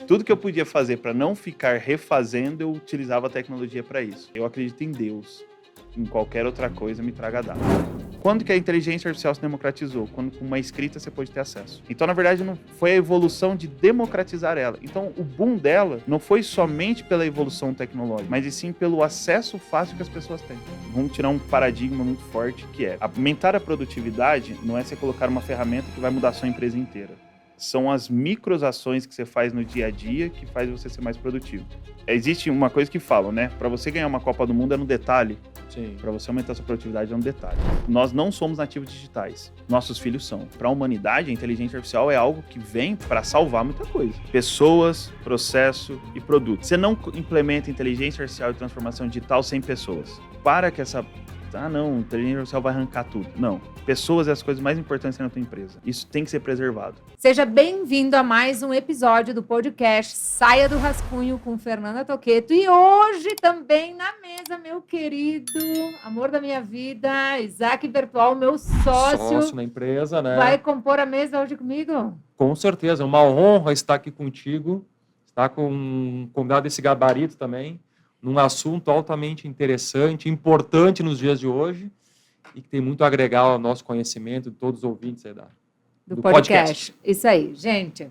Tudo que eu podia fazer para não ficar refazendo, eu utilizava a tecnologia para isso. Eu acredito em Deus. Em qualquer outra coisa me traga dado. Quando que a inteligência artificial se democratizou? Quando com uma escrita você pode ter acesso. Então, na verdade, não foi a evolução de democratizar ela. Então, o boom dela não foi somente pela evolução tecnológica, mas e sim pelo acesso fácil que as pessoas têm. Vamos tirar um paradigma muito forte que é aumentar a produtividade não é você colocar uma ferramenta que vai mudar a sua empresa inteira. São as microações que você faz no dia a dia que faz você ser mais produtivo. Existe uma coisa que falam, né? Para você ganhar uma Copa do Mundo é no detalhe. Para você aumentar a sua produtividade é um detalhe. Nós não somos nativos digitais. Nossos filhos são. Para a humanidade, a inteligência artificial é algo que vem para salvar muita coisa. Pessoas, processo e produto. Você não implementa inteligência artificial e transformação digital sem pessoas. Para que essa... não, inteligência artificial vai arrancar tudo. Não. Pessoas é as coisas mais importantes na tua empresa. Isso tem que ser preservado. Seja bem-vindo a mais um episódio do podcast Saia do Rascunho com Fernanda Toqueto. E hoje também na mesa, meu querido, amor da minha vida, Isaac Bertual, meu sócio na empresa, né? Vai compor a mesa hoje comigo? Com certeza, uma honra estar aqui contigo, estar com um convidado desse gabarito também, num assunto altamente interessante, importante nos dias de hoje e que tem muito a agregar ao nosso conhecimento de todos os ouvintes aí do podcast. Isso aí, gente.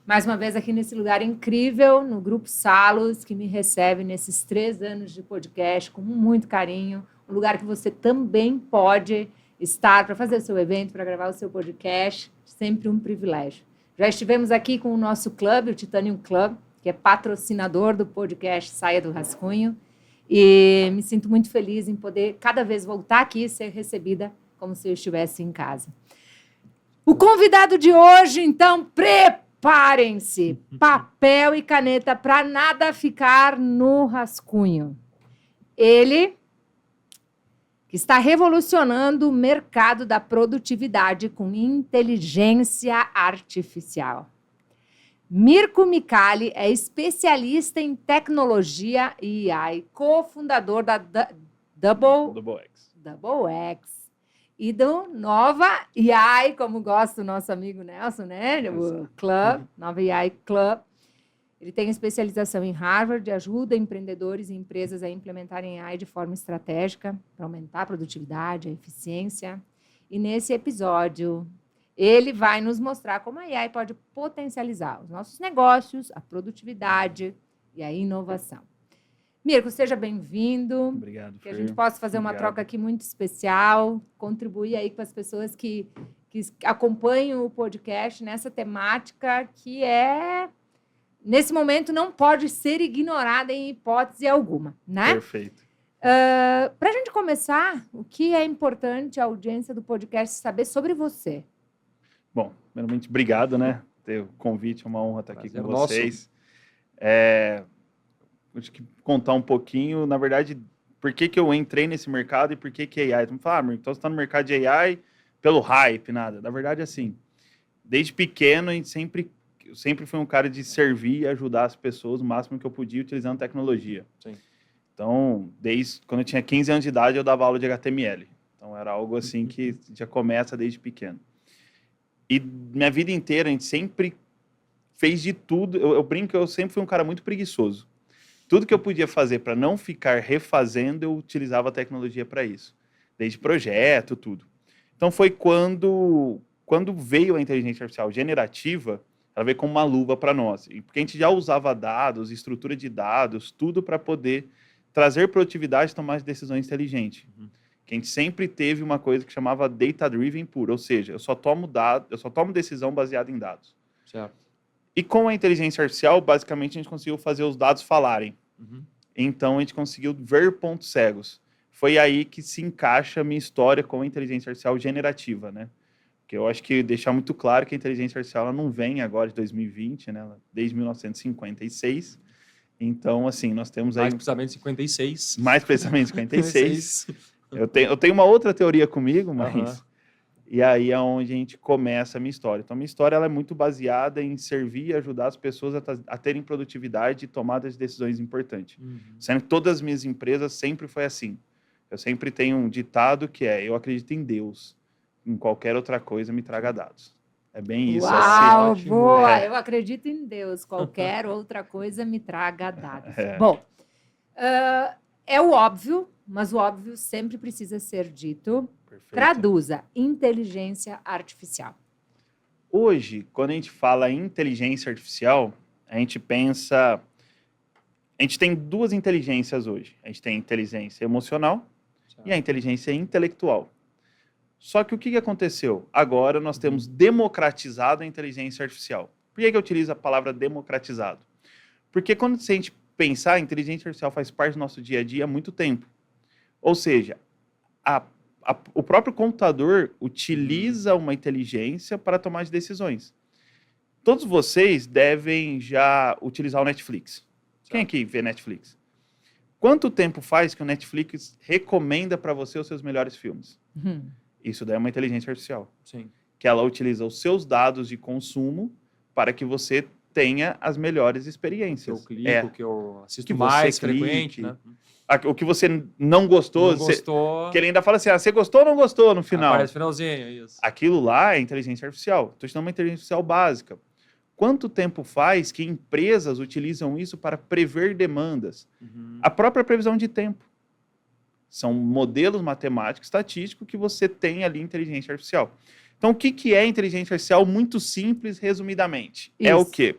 Mais uma vez aqui nesse lugar incrível, no Grupo Salos, que me recebe nesses 3 anos de podcast com muito carinho. Um lugar que você também pode estar para fazer o seu evento, para gravar o seu podcast. Sempre um privilégio. Já estivemos aqui com o nosso clube, o Titanium Club, que é patrocinador do podcast Saia do Rascunho. E me sinto muito feliz em poder cada vez voltar aqui e ser recebida como se eu estivesse em casa. O convidado de hoje, então, preparem-se. Papel e caneta para nada ficar no rascunho. Ele que está revolucionando o mercado da produtividade com inteligência artificial. Mirko Micali é especialista em tecnologia e AI, cofundador da Double X e do Nova AI, como gosta o nosso amigo Nelson, né? O Club, Nova AI Club. Ele tem especialização em Harvard, ajuda empreendedores e empresas a implementarem AI de forma estratégica para aumentar a produtividade, a eficiência. E nesse episódio, ele vai nos mostrar como a AI pode potencializar os nossos negócios, a produtividade e a inovação. Mirko, seja bem-vindo. Obrigado, Que a gente possa fazer uma troca aqui muito especial, contribuir aí com as pessoas que acompanham o podcast nessa temática que nesse momento, não pode ser ignorada em hipótese alguma, né? Perfeito. Para a gente começar, o que é importante a audiência do podcast saber sobre você? Bom, primeiramente, obrigado, né? Ter o convite, é uma honra estar aqui com vocês. Acho que contar um pouquinho, na verdade, por que eu entrei nesse mercado e por que AI. Então, então você está no mercado de AI pelo hype, nada. Na verdade, assim, desde pequeno, eu sempre fui um cara de servir e ajudar as pessoas o máximo que eu podia utilizando tecnologia. Sim. Então, desde quando eu tinha 15 anos de idade, eu dava aula de HTML. Então, era algo assim que já começa desde pequeno. E minha vida inteira, a gente sempre fez de tudo. Eu brinco que eu sempre fui um cara muito preguiçoso. Tudo que eu podia fazer para não ficar refazendo, eu utilizava a tecnologia para isso. Desde projeto, tudo. Então, foi quando veio a inteligência artificial generativa, ela veio como uma luva para nós. Porque a gente já usava dados, estrutura de dados, tudo para poder trazer produtividade e tomar decisões inteligentes. Que a gente sempre teve uma coisa que chamava data-driven pura, ou seja, eu só tomo decisão baseada em dados. Certo. E com a inteligência artificial, basicamente, a gente conseguiu fazer os dados falarem. Então, a gente conseguiu ver pontos cegos. Foi aí que se encaixa a minha história com a inteligência artificial generativa, né? Porque eu acho que deixar muito claro que a inteligência artificial ela não vem agora de 2020, né? Desde 1956. Então, assim, nós temos aí... Mais precisamente 56. Mais precisamente 56. Eu tenho uma outra teoria comigo, mas... E aí é onde a gente começa a minha história. Então, a minha história ela é muito baseada em servir e ajudar as pessoas a terem produtividade e tomadas de decisões importantes. Sendo que todas as minhas empresas sempre foi assim. Eu sempre tenho um ditado que é, eu acredito em Deus. Em qualquer outra coisa me traga dados. É bem isso. Uau, ótimo. boa! Eu acredito em Deus. Qualquer outra coisa me traga dados. Bom, é o óbvio, mas o óbvio sempre precisa ser dito. Perfeito. Traduza. Inteligência artificial. Hoje, quando a gente fala em inteligência artificial, a gente pensa... A gente tem duas inteligências hoje. A gente tem a inteligência emocional e a inteligência intelectual. Só que o que aconteceu? Agora nós temos democratizado a inteligência artificial. Por que eu utilizo a palavra democratizado? Porque quando a gente pensar, a inteligência artificial faz parte do nosso dia a dia há muito tempo. Ou seja, o próprio computador utiliza uma inteligência para tomar as decisões. Todos vocês devem já utilizar o Netflix. Quem aqui vê Netflix? Quanto tempo faz que o Netflix recomenda para você os seus melhores filmes? Isso daí é uma inteligência artificial. Sim. Que ela utiliza os seus dados de consumo para que você tenha as melhores experiências. Que eu clico, que eu assisto que mais você clique, frequente, né? O que você não gostou, que ele ainda fala assim, você gostou ou não gostou no final? Aparece finalzinho, isso. Aquilo lá é inteligência artificial. Estou te dando uma inteligência artificial básica. Quanto tempo faz que empresas utilizam isso para prever demandas? A própria previsão de tempo. São modelos matemáticos, estatísticos, que você tem ali em inteligência artificial. Então, o que é inteligência artificial? Muito simples, resumidamente. Isso. É o quê?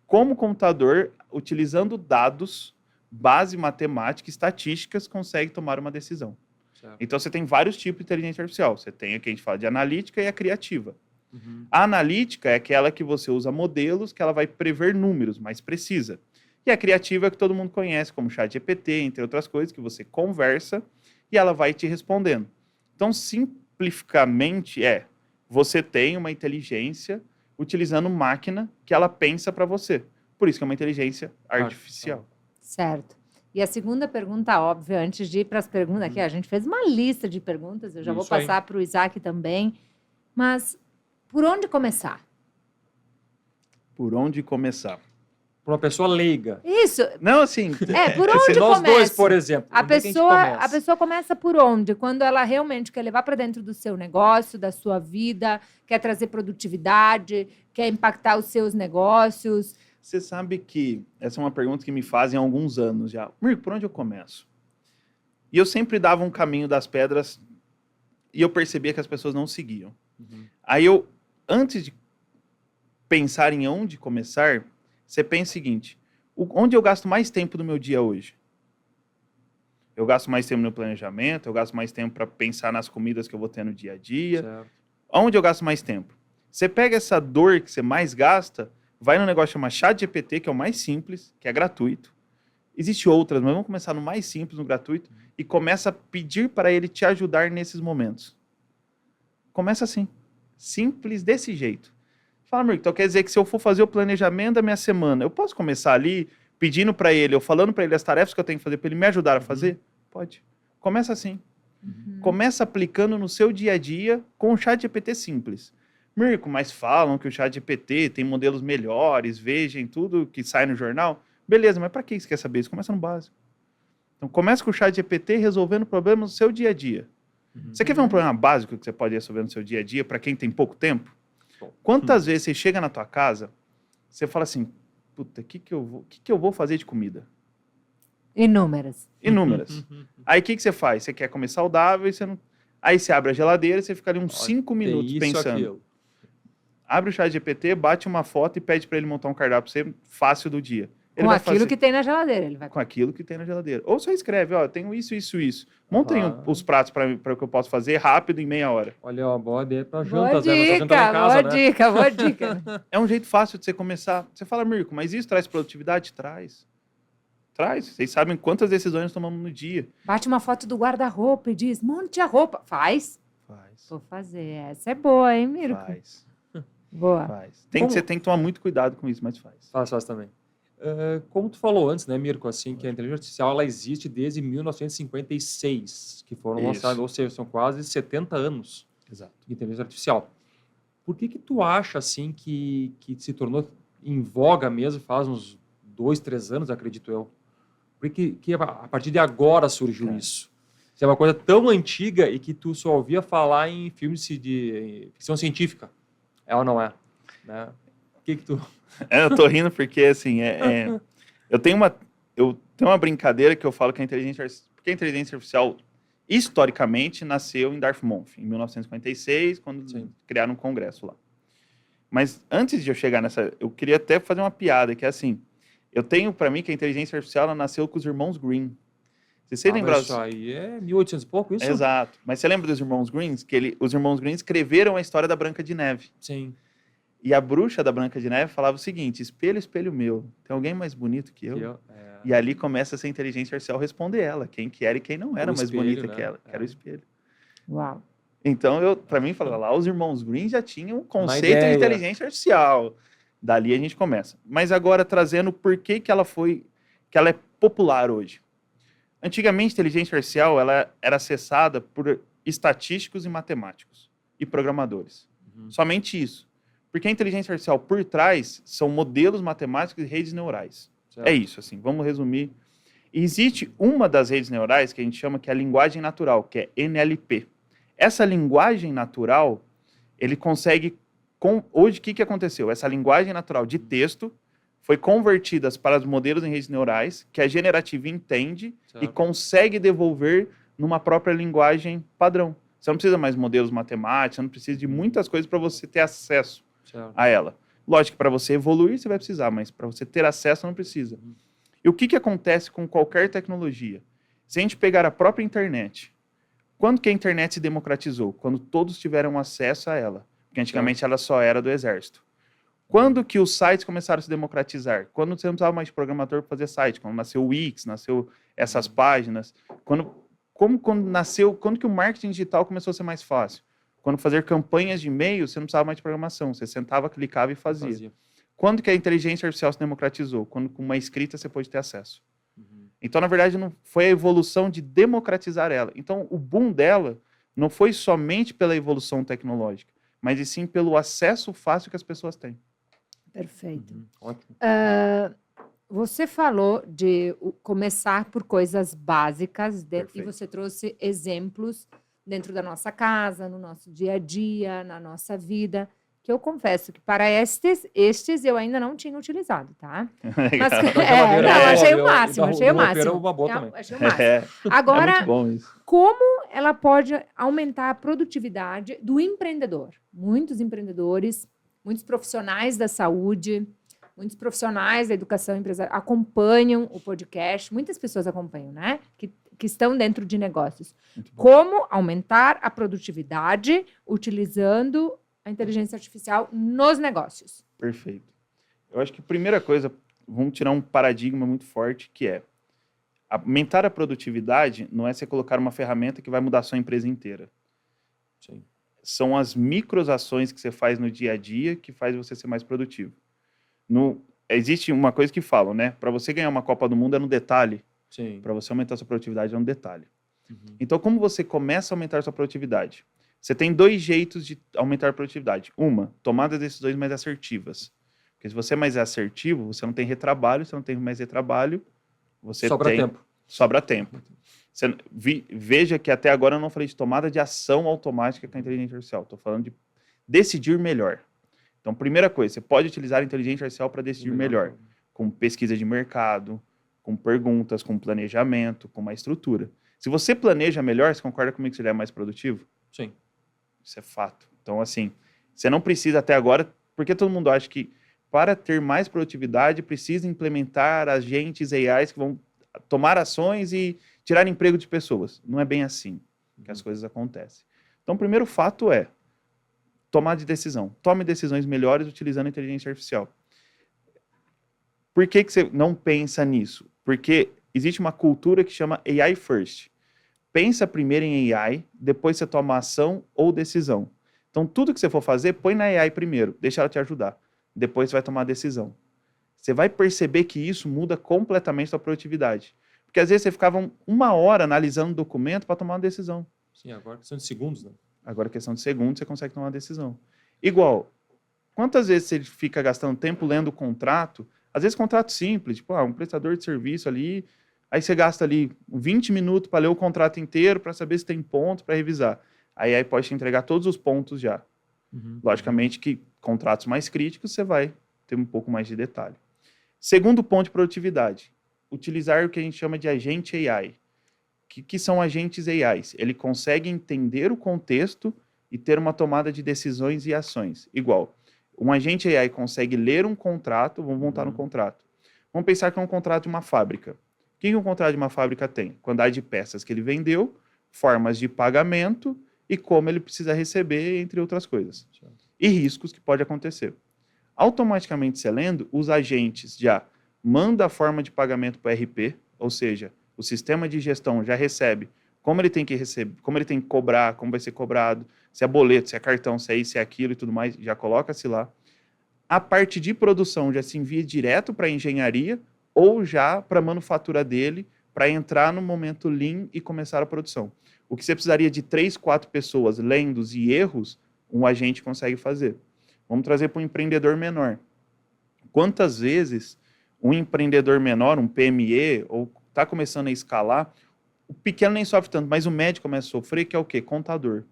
Como o computador, utilizando dados, base matemática, estatísticas, consegue tomar uma decisão. Certo. Então, você tem vários tipos de inteligência artificial. Você tem a que a gente fala de analítica e a criativa. A analítica é aquela que você usa modelos, que ela vai prever números, mais precisa. E a criativa é que todo mundo conhece, como ChatGPT, entre outras coisas, que você conversa e ela vai te respondendo. Então, simplificamente, você tem uma inteligência utilizando máquina que ela pensa para você. Por isso que é uma inteligência artificial. Certo. E a segunda pergunta óbvia, antes de ir para as perguntas aqui, a gente fez uma lista de perguntas, eu já vou passar para o Isaac também, mas por onde começar? Por onde começar? Para uma pessoa leiga. Isso. Não, assim... Por onde nós começa? dois, por exemplo. A pessoa começa por onde? Quando ela realmente quer levar para dentro do seu negócio, da sua vida, quer trazer produtividade, quer impactar os seus negócios. Você sabe que essa é uma pergunta que me fazem há alguns anos já. Mirko, por onde eu começo? E eu sempre dava um caminho das pedras e eu percebia que as pessoas não seguiam. Aí antes de pensar em onde começar, você pensa o seguinte, onde eu gasto mais tempo do meu dia hoje? Eu gasto mais tempo no planejamento, eu gasto mais tempo para pensar nas comidas que eu vou ter no dia a dia. Certo. Onde eu gasto mais tempo? Você pega essa dor que você mais gasta, vai num negócio chamado ChatGPT, que é o mais simples, que é gratuito. Existem outras, mas vamos começar no mais simples, no gratuito, e começa a pedir para ele te ajudar nesses momentos. Começa assim. Simples desse jeito. Fala, Mirko, então quer dizer que se eu for fazer o planejamento da minha semana, eu posso começar ali pedindo para ele, ou falando para ele as tarefas que eu tenho que fazer para ele me ajudar a fazer? Pode. Começa assim. Começa aplicando no seu dia a dia com o ChatGPT simples. Mirko, mas falam que o ChatGPT tem modelos melhores, vejam tudo que sai no jornal. Beleza, mas para que você quer saber isso? Começa no básico. Então começa com o ChatGPT resolvendo problemas no seu dia a dia. Você quer ver um problema básico que você pode resolver no seu dia a dia para quem tem pouco tempo? Quantas vezes você chega na tua casa, você fala assim, puta, o que eu vou fazer de comida? Inúmeras. Aí o que você faz? Você quer comer saudável, e você não... Aí você abre a geladeira e você fica ali uns 5 minutos pensando. Aquilo. Abre o ChatGPT, bate uma foto e pede para ele montar um cardápio pra você fácil do dia. Ele Com vai aquilo fazer... que tem na geladeira. Ele vai... Com aquilo que tem na geladeira. Ou só escreve, tenho isso. Montem os pratos para o que eu posso fazer rápido em meia hora. Olha, uma boa ideia para Boa jantas, né? Nós estamos jantando em casa, né? Boa dica. É um jeito fácil de você começar. Você fala, Mirko, mas isso traz produtividade? Traz. Vocês sabem quantas decisões nós tomamos no dia. Bate uma foto do guarda-roupa e diz, monte a roupa. Faz. Vou fazer. Essa é boa, hein, Mirko? Faz. Boa. Faz. Você tem que tomar muito cuidado com isso, mas faz. Faz também. Como tu falou antes, né, Mirko, assim, que a inteligência artificial ela existe desde 1956, que foram lançados, ou seja, são quase 70 anos Exato. de inteligência artificial. Por que tu acha, assim, que se tornou em voga mesmo faz uns 2, 3 anos, acredito eu? Por que a partir de agora surgiu isso? Se é uma coisa tão antiga e que tu só ouvia falar em filmes de ficção científica. É ou não é? Né? O que tu... Eu tô rindo porque, assim, eu tenho uma brincadeira que eu falo que porque a inteligência artificial, historicamente, nasceu em Dartmouth, em 1956, quando Sim. criaram um congresso lá. Mas antes de eu chegar nessa, eu queria até fazer uma piada, que é assim, eu tenho para mim que a inteligência artificial ela nasceu com os irmãos Grimm. Você lembra? Mas isso aí é 1800 e pouco, isso? Exato. Mas você lembra dos irmãos Grimm? Os irmãos Grimm escreveram a história da Branca de Neve. Sim. E a bruxa da Branca de Neve falava o seguinte: espelho, espelho meu, tem alguém mais bonito que eu? E ali começa essa inteligência artificial responder ela, quem que era e quem não era mais espelho, bonita né? que ela, que era o espelho. Uau. Então, para mim, falava lá, os irmãos Grimm já tinham um conceito de ideia. inteligência artificial. Dali a gente começa. Mas agora trazendo por que ela é popular hoje. Antigamente, a inteligência artificial ela era acessada por estatísticos e matemáticos e programadores. Somente isso. Porque a inteligência artificial por trás são modelos matemáticos e redes neurais. Certo. É isso, assim, vamos resumir. E existe uma das redes neurais que a gente chama que é a linguagem natural, que é NLP. Essa linguagem natural, ele consegue... Hoje, o que aconteceu? Essa linguagem natural de texto foi convertida para os modelos em redes neurais, que a generativa entende Certo. e consegue devolver numa própria linguagem padrão. Você não precisa mais de modelos matemáticos, você não precisa de muitas coisas para você ter acesso a ela. Lógico que para você evoluir você vai precisar, mas para você ter acesso não precisa. E o que acontece com qualquer tecnologia? Se a gente pegar a própria internet, quando que a internet se democratizou? Quando todos tiveram acesso a ela. Porque antigamente ela só era do exército. Quando que os sites começaram a se democratizar? Quando você não precisava mais de programador para fazer site. Quando nasceu o Wix, nasceu essas páginas. Quando que o marketing digital começou a ser mais fácil? Quando fazer campanhas de e-mail, você não precisava mais de programação. Você sentava, clicava e fazia. Quando que a inteligência artificial se democratizou? Quando com uma escrita você pode ter acesso. Então, na verdade, não foi a evolução de democratizar ela. Então, o boom dela não foi somente pela evolução tecnológica, mas e sim pelo acesso fácil que as pessoas têm. Perfeito. Ótimo. Você falou de começar por coisas básicas e você trouxe exemplos dentro da nossa casa, no nosso dia a dia, na nossa vida, que eu confesso que para estes eu ainda não tinha utilizado, tá? Mas, achei o máximo, achei o máximo. Uma boa também. Achei o máximo. Agora, é muito bom isso. como ela pode aumentar a produtividade do empreendedor? Muitos empreendedores, muitos profissionais da saúde, muitos profissionais da educação empresarial acompanham o podcast, muitas pessoas acompanham, né? Que estão dentro de negócios. Como aumentar a produtividade utilizando a inteligência artificial nos negócios? Perfeito. Eu acho que a primeira coisa, vamos tirar um paradigma muito forte, que é aumentar a produtividade não é você colocar uma ferramenta que vai mudar a sua empresa inteira. Sim. São as microações que você faz no dia a dia que faz você ser mais produtivo. Existe uma coisa que falam, né? Para você ganhar uma Copa do Mundo é no detalhe. Para você aumentar a sua produtividade é no detalhe. Então, como você começa a aumentar a sua produtividade? Você tem 2 jeitos de aumentar a produtividade. Uma, tomar decisões mais assertivas. Porque se você é mais assertivo, você não tem retrabalho. Se não tem mais retrabalho, sobra tempo. Veja que até agora eu não falei de tomada de ação automática com a inteligência artificial. Estou falando de decidir melhor. Então, primeira coisa, você pode utilizar a inteligência artificial para decidir melhor. Com pesquisa de mercado, com perguntas, com planejamento, com uma estrutura. Se você planeja melhor, você concorda comigo que você é mais produtivo? Sim. Isso é fato. Então, assim, você não precisa até agora, porque todo mundo acha que para ter mais produtividade precisa implementar agentes AIs que vão tomar ações e tirar emprego de pessoas. Não é bem assim que as coisas acontecem. Então, o primeiro fato é tomar de decisão. Tome decisões melhores utilizando a inteligência artificial. Por que você não pensa nisso? Porque existe uma cultura que chama AI first. Pensa primeiro em AI, depois você toma ação ou decisão. Então, tudo que você for fazer, põe na AI primeiro, deixa ela te ajudar. Depois você vai tomar a decisão. Você vai perceber que isso muda completamente a sua produtividade. Porque às vezes você ficava 1 hora analisando um documento para tomar uma decisão. Sim, agora questão de segundos, né? Agora, questão de segundos, você consegue tomar uma decisão. Igual, quantas vezes você fica gastando tempo lendo o contrato? Às vezes, contrato simples, tipo, um prestador de serviço ali, aí você gasta ali 20 minutos para ler o contrato inteiro, para saber se tem ponto, para revisar. Aí pode te entregar todos os pontos já. Logicamente que contratos mais críticos você vai ter um pouco mais de detalhe. Segundo ponto de produtividade, utilizar o que a gente chama de agente AI. Que são agentes AIs? Ele consegue entender o contexto e ter uma tomada de decisões e ações. Igual, um agente AI consegue ler um contrato, vamos montar um contrato. Vamos pensar que é um contrato de uma fábrica. O que um contrato de uma fábrica tem? Quantidade de peças que ele vendeu, formas de pagamento e como ele precisa receber, entre outras coisas. E riscos que pode acontecer. Automaticamente, você lendo, os agentes já mandam a forma de pagamento para o RP, ou seja, o sistema de gestão já recebe como ele tem que receber, como ele tem que cobrar, como vai ser cobrado, se é boleto, se é cartão, se é isso, se é aquilo e tudo mais, já coloca-se lá. A parte de produção já se envia direto para a engenharia ou já para a manufatura dele, para entrar no momento lean e começar a produção. O que você precisaria de 3, 4 pessoas lendo e erros, um agente consegue fazer. Vamos trazer para um empreendedor menor. Quantas vezes um empreendedor menor, um PME, ou está começando a escalar, o pequeno nem sofre tanto, mas o médio começa a sofrer, que é o quê? Contador.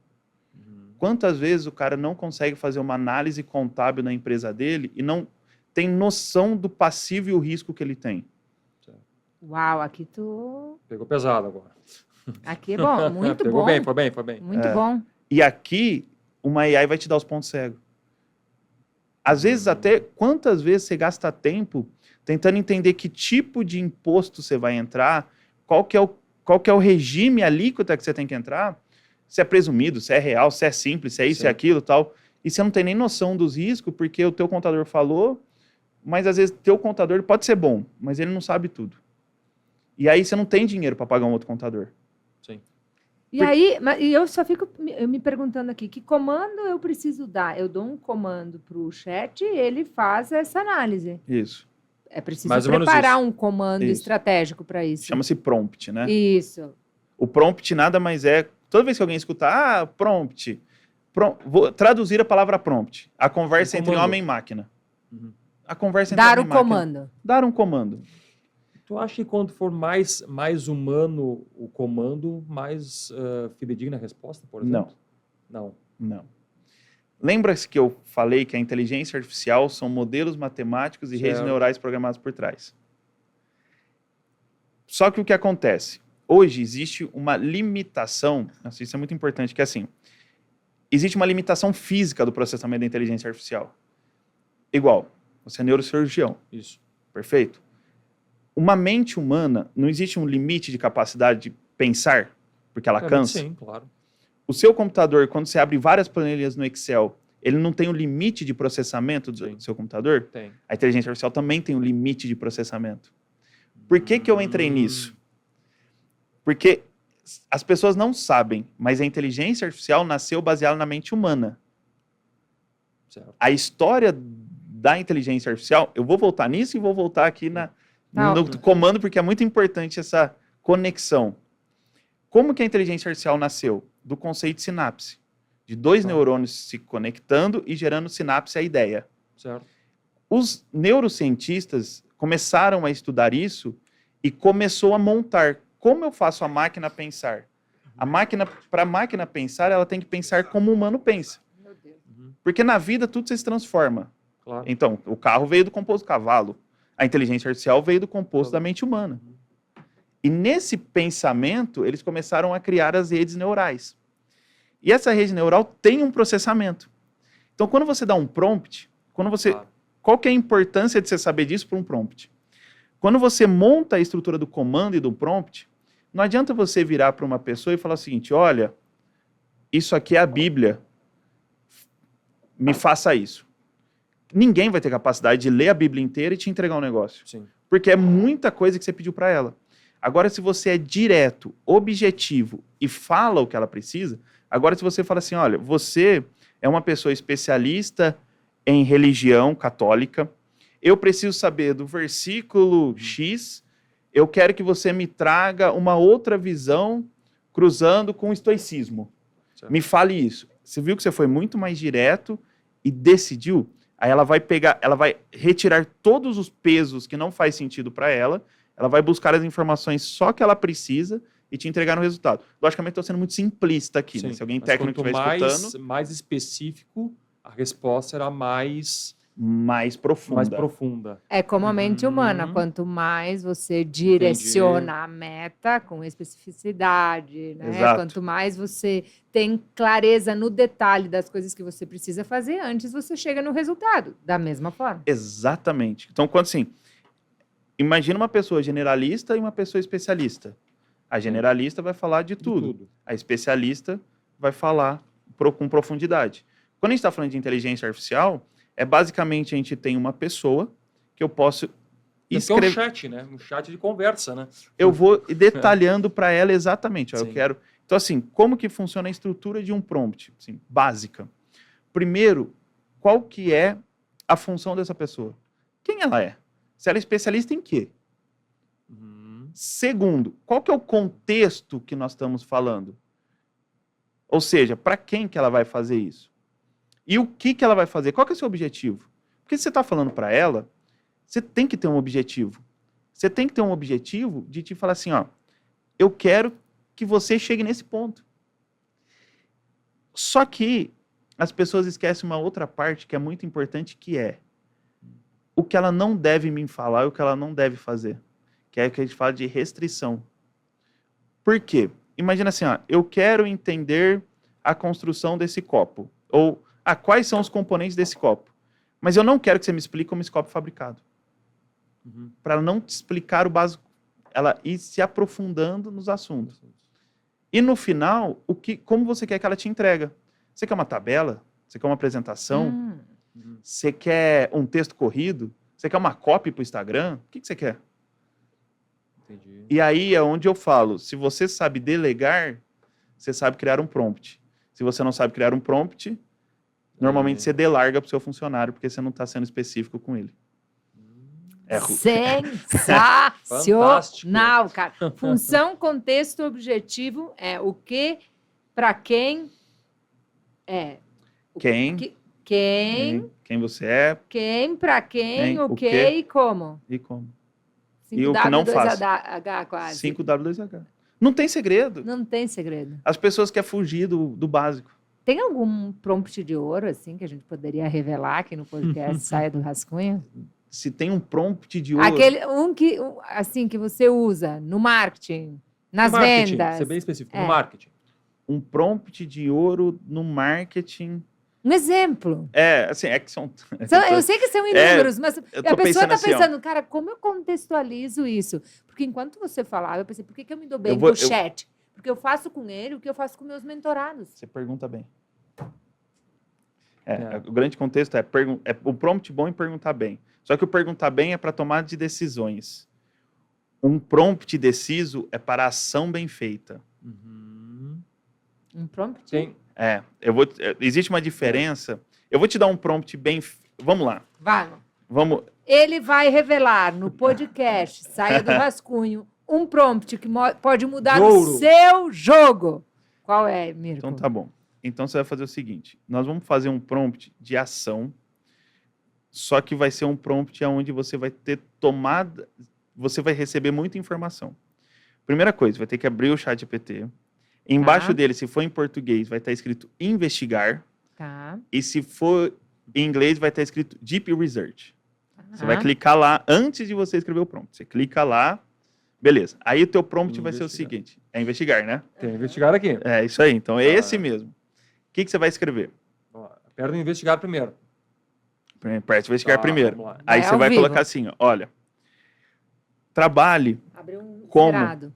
Quantas vezes o cara não consegue fazer uma análise contábil na empresa dele e não tem noção do passivo e o risco que ele tem? Uau, aqui tu... Pegou pesado agora. Aqui é bom, muito Pegou bom. bem, foi bem, foi bem. Muito bom. E aqui, uma AI vai te dar os pontos cegos. Às vezes até, quantas vezes você gasta tempo tentando entender que tipo de imposto você vai entrar, qual que é o regime alíquota que você tem que entrar, se é presumido, se é real, se é simples, se é isso, se é aquilo, tal. E você não tem nem noção dos riscos, porque o teu contador falou, mas às vezes teu contador pode ser bom, mas ele não sabe tudo. E aí você não tem dinheiro para pagar um outro contador. Sim. E aí, eu só fico me perguntando aqui, que comando eu preciso dar? Eu dou um comando para o chat e ele faz essa análise. Isso. É preciso Mais ou menos preparar isso. um comando estratégico para isso. Chama-se prompt, né? Isso. O prompt nada mais é... Toda vez que alguém escutar, prompt. Vou traduzir a palavra prompt. A conversa entre homem e máquina. A conversa entre Dar homem o e máquina. comando. Dar um comando. Tu acha que quando for mais humano o comando, mais fidedigna a resposta, por exemplo? Não. Lembra-se que eu falei que a inteligência artificial são modelos matemáticos e redes neurais programadas por trás. Só que o que acontece? Hoje existe uma limitação, isso é muito importante, que é assim, existe uma limitação física do processamento da inteligência artificial. Igual, você é neurocirurgião. Isso. Perfeito? Uma mente humana, não existe um limite de capacidade de pensar, porque ela cansa? Sim, claro. O seu computador, quando você abre várias planilhas no Excel, ele não tem um limite de processamento do seu computador? Tem. A inteligência artificial também tem um limite de processamento. Por que eu entrei nisso? Porque as pessoas não sabem, mas a inteligência artificial nasceu baseada na mente humana. Certo. A história da inteligência artificial, eu vou voltar nisso e vou voltar aqui no comando, porque é muito importante essa conexão. Como que a inteligência artificial nasceu? Do conceito de sinapse. De 2 neurônios se conectando e gerando sinapse à ideia. Certo. Os neurocientistas começaram a estudar isso e começou a montar. Como eu faço a máquina pensar? Para a máquina pensar, ela tem que pensar como o humano pensa. Meu Deus. Porque na vida tudo se transforma. Claro. Então, o carro veio do composto do cavalo. A inteligência artificial veio do composto da mente humana. E nesse pensamento, eles começaram a criar as redes neurais. E essa rede neural tem um processamento. Então, quando você dá um prompt, qual que é a importância de você saber disso para um prompt? Quando você monta a estrutura do comando e do prompt, não adianta você virar para uma pessoa e falar o seguinte, olha, isso aqui é a Bíblia, me faça isso. Ninguém vai ter capacidade de ler a Bíblia inteira e te entregar um negócio. Sim. Porque é muita coisa que você pediu para ela. Agora, se você é direto, objetivo e fala o que ela precisa, agora se você fala assim, olha, você é uma pessoa especialista em religião católica, eu preciso saber do versículo X, eu quero que você me traga uma outra visão cruzando com o estoicismo. Certo. Me fale isso. Você viu que você foi muito mais direto e decidiu? Aí ela vai retirar todos os pesos que não faz sentido para ela, ela vai buscar as informações só que ela precisa e te entregar no resultado. Logicamente, estou sendo muito simplista aqui, né? Se alguém técnico estiver escutando... mais específico, a resposta era mais profunda. É como a mente humana. Quanto mais você direciona a meta com especificidade, né? Exato. Quanto mais você tem clareza no detalhe das coisas que você precisa fazer, antes você chega no resultado, da mesma forma. Exatamente. Então, quando assim, imagina uma pessoa generalista e uma pessoa especialista. A generalista vai falar de tudo. A especialista vai falar com profundidade. Quando a gente está falando de inteligência artificial, basicamente a gente tem uma pessoa que eu posso escrever. É um chat, né? Um chat de conversa, né? Eu vou detalhando para ela exatamente. Ó, eu Sim. quero. Então, assim, como que funciona a estrutura de um prompt? Assim, básica. Primeiro, qual que é a função dessa pessoa? Quem ela é? Se ela é especialista em quê? Segundo, qual que é o contexto que nós estamos falando? Ou seja, para quem que ela vai fazer isso? E o que ela vai fazer? Qual que é o seu objetivo? Porque se você está falando para ela, você tem que ter um objetivo. Você tem que ter um objetivo de te falar assim, ó, eu quero que você chegue nesse ponto. Só que as pessoas esquecem uma outra parte que é muito importante, que é o que ela não deve me falar e o que ela não deve fazer. Que é o que a gente fala de restrição. Por quê? Imagina assim, ó, eu quero entender a construção desse copo. Ou, quais são os componentes desse copo. Mas eu não quero que você me explique como esse copo é fabricado. Para ela não te explicar o básico, ela ir se aprofundando nos assuntos. E no final, como você quer que ela te entregue? Você quer uma tabela? Você quer uma apresentação? Você quer um texto corrido? Você quer uma copy para o Instagram? O que você quer? Entendi. E aí é onde eu falo, se você sabe delegar, você sabe criar um prompt. Se você não sabe criar um prompt, normalmente você delarga para o seu funcionário, porque você não está sendo específico com ele. Sensacional, cara. Função, contexto, objetivo é o que, para quem é. Quem você é. Quem, para quem, o que e como. E como. 5W, E o que não faz. 2H quase. 5W, 2H. Não tem segredo. Não tem segredo. As pessoas querem fugir do básico. Tem algum prompt de ouro, assim, que a gente poderia revelar aqui no podcast Saia do Rascunho? Se tem um prompt de ouro... Aquele, que você usa no marketing, nas vendas. Ser bem específico, no marketing. Um prompt de ouro no marketing... Um exemplo. É que são... Eu sei que são inúmeros, mas a pessoa está pensando, assim, cara, como eu contextualizo isso? Porque enquanto você falava, eu pensei, por que eu me dou bem com o chat? Porque eu faço com ele o que eu faço com meus mentorados. Você pergunta bem. O grande contexto é o prompt bom em perguntar bem. Só que o perguntar bem é para tomada de decisões. Um prompt deciso é para ação bem feita. Um prompt? Sim. Existe uma diferença. Eu vou te dar um prompt bem... Vamos lá. Vamos. Ele vai revelar no podcast Saia do Rascunho um prompt que pode mudar o seu jogo. Qual é, Mirko? Então tá bom. Então você vai fazer o seguinte. Nós vamos fazer um prompt de ação, só que vai ser um prompt onde você vai ter tomada... Você vai receber muita informação. Primeira coisa, vai ter que abrir o ChatGPT. Embaixo dele, se for em português, vai estar escrito investigar. E se for em inglês, vai estar escrito deep research. Você vai clicar lá antes de você escrever o prompt. Você clica lá, beleza. Aí o teu prompt vai ser o seguinte. É investigar, né? Tem investigar aqui. É isso aí. Então é esse mesmo. O que você vai escrever? Aperta em investigar primeiro. Aperta investigar primeiro. Aí você vai colocar assim, olha. Trabalhe como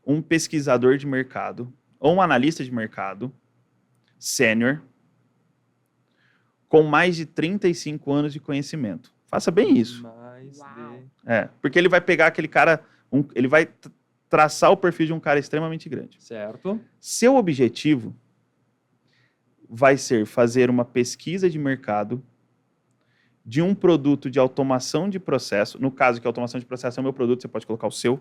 um pesquisador de mercado ou um analista de mercado sênior com mais de 35 anos de conhecimento. Faça bem isso. Porque ele vai pegar aquele cara, ele vai traçar o perfil de um cara extremamente grande. Certo. Seu objetivo vai ser fazer uma pesquisa de mercado de um produto de automação de processo. No caso que a automação de processo é o meu produto, você pode colocar o seu.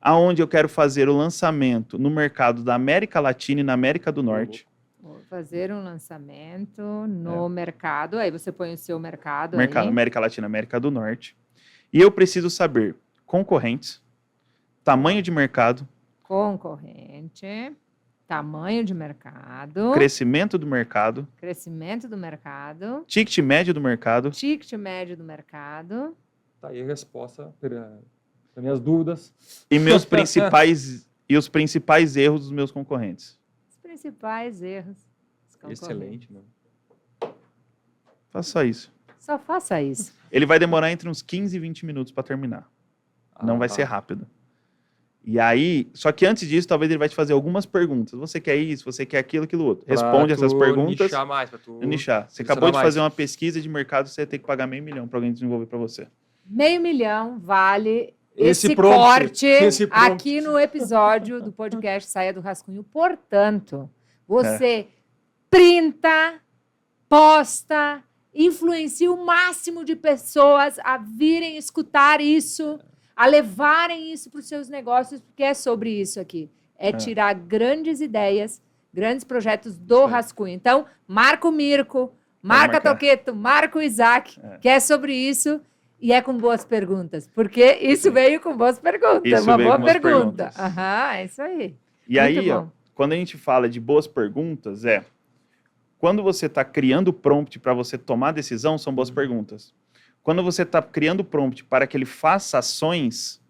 Aonde eu quero fazer o lançamento no mercado da América Latina e na América do Norte. Vou fazer um lançamento no mercado. Aí você põe o seu mercado. América Latina, América do Norte. E eu preciso saber concorrentes, tamanho de mercado. tamanho de mercado, crescimento do mercado, crescimento do mercado, ticket médio do mercado, ticket médio do mercado. Tá aí a resposta para minhas dúvidas. e os principais erros dos meus concorrentes. Os principais erros. dos concorrentes. Excelente, né? Faça só isso. Só faça isso. Ele vai demorar entre uns 15 e 20 minutos para terminar. Não vai ser rápido. E aí, só que antes disso, talvez ele vai te fazer algumas perguntas. Você quer isso, você quer aquilo, aquilo outro. Responde essas perguntas. Nichar mais, pra tu Nichar. Você acabou de fazer uma pesquisa de mercado, você vai ter que pagar R$500 mil para alguém desenvolver para você. R$500 mil vale esse prompt, corte esse prompt. aqui no episódio do podcast Saia do Rascunho. Portanto, você printa, posta, influencia o máximo de pessoas a virem escutar isso, a levarem isso para os seus negócios, porque é sobre isso aqui. É tirar grandes ideias, grandes projetos do rascunho. Então, marca o Mirko, marca a Toqueto, marca o Isaac, que é sobre isso. E é com boas perguntas, porque isso veio com boas perguntas. Isso uma veio boa com boas pergunta. perguntas. Aham, é isso aí. E Muito aí, bom. quando a gente fala de boas perguntas, quando você está criando prompt para você tomar decisão, são boas perguntas. Quando você está criando prompt para que ele faça ações,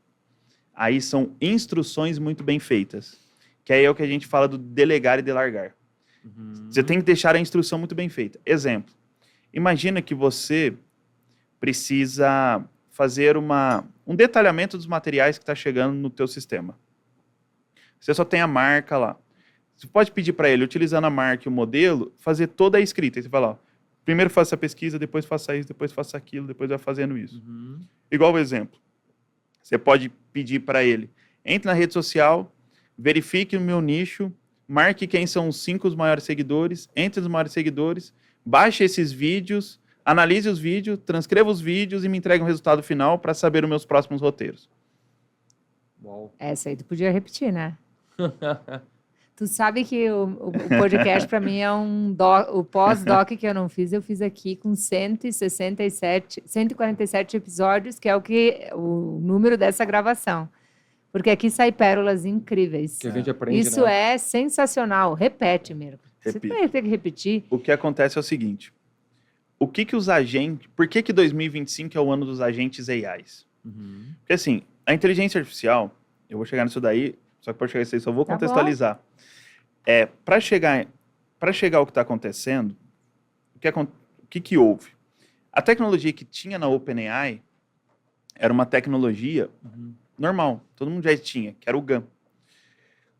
aí são instruções muito bem feitas. Que aí é o que a gente fala do delegar e delargar. Você tem que deixar a instrução muito bem feita. Exemplo, imagina que você precisa fazer um detalhamento dos materiais que está chegando no teu sistema. Você só tem a marca lá. Você pode pedir para ele, utilizando a marca e o modelo, fazer toda a escrita. E você fala, ó, primeiro faça a pesquisa, depois faça isso, depois faça aquilo, depois vai fazendo isso. Igual o exemplo. Você pode pedir para ele, entre na rede social, verifique o meu nicho, marque quem são os 5 maiores seguidores, entre os maiores seguidores, baixe esses vídeos, analise os vídeos, transcreva os vídeos e me entregue um resultado final para saber os meus próximos roteiros. Uau. Essa aí tu podia repetir, né? Tu sabe que o podcast para mim é o pós-doc que eu não fiz, eu fiz aqui com 147 episódios, que é o número dessa gravação. Porque aqui sai pérolas incríveis. Que a gente aprende, Isso é sensacional. Repete, Mirko. Você Repito. vai ter que repetir. O que acontece é o seguinte, por que 2025 é o ano dos agentes AIs? Porque assim, a inteligência artificial, eu vou chegar nisso daí, só que para chegar nisso aí só vou contextualizar. Para chegar ao que está acontecendo, o que houve? A tecnologia que tinha na OpenAI era uma tecnologia normal, todo mundo já tinha, que era o GAN.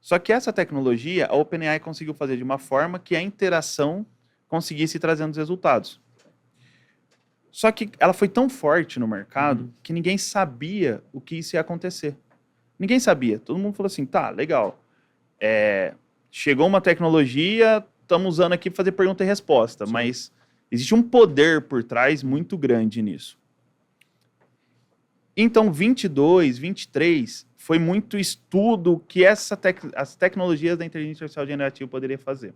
Só que essa tecnologia, a OpenAI conseguiu fazer de uma forma que a interação conseguisse ir trazendo os resultados. Só que ela foi tão forte no mercado que ninguém sabia o que isso ia acontecer. Ninguém sabia. Todo mundo falou assim, tá, legal. Chegou uma tecnologia, estamos usando aqui para fazer pergunta e resposta, mas existe um poder por trás muito grande nisso. Então, 22, 23, foi muito estudo que as tecnologias da inteligência artificial generativa poderiam fazer.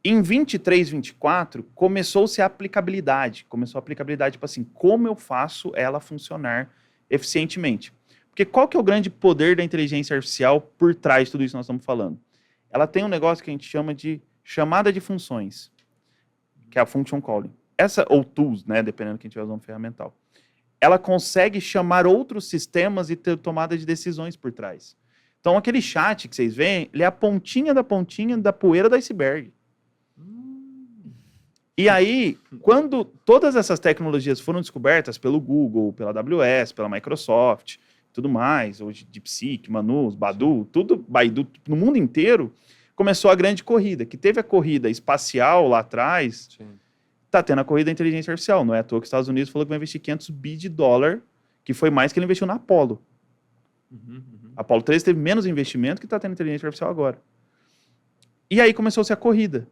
Em 23, 24, começou-se a aplicabilidade. Começou a aplicabilidade, tipo assim, como eu faço ela funcionar eficientemente? Porque qual que é o grande poder da inteligência artificial por trás de tudo isso que nós estamos falando? Ela tem um negócio que a gente chama de chamada de funções, que é a function calling. Ou tools, né, dependendo de quem tiver usando ferramental. Ela consegue chamar outros sistemas e ter tomada de decisões por trás. Então, aquele chat que vocês veem, ele é a pontinha da poeira do iceberg. E aí, quando todas essas tecnologias foram descobertas pelo Google, pela AWS, pela Microsoft, tudo mais, hoje DeepSeek, Manus, Baidu, Baidu, no mundo inteiro, começou a grande corrida, que teve a corrida espacial lá atrás, está tendo a corrida da inteligência artificial. Não é à toa que os Estados Unidos falou que vai investir 500 bi de dólar, que foi mais que ele investiu na Apollo. A Apollo 13 teve menos investimento que está tendo inteligência artificial agora. E aí começou-se a corrida.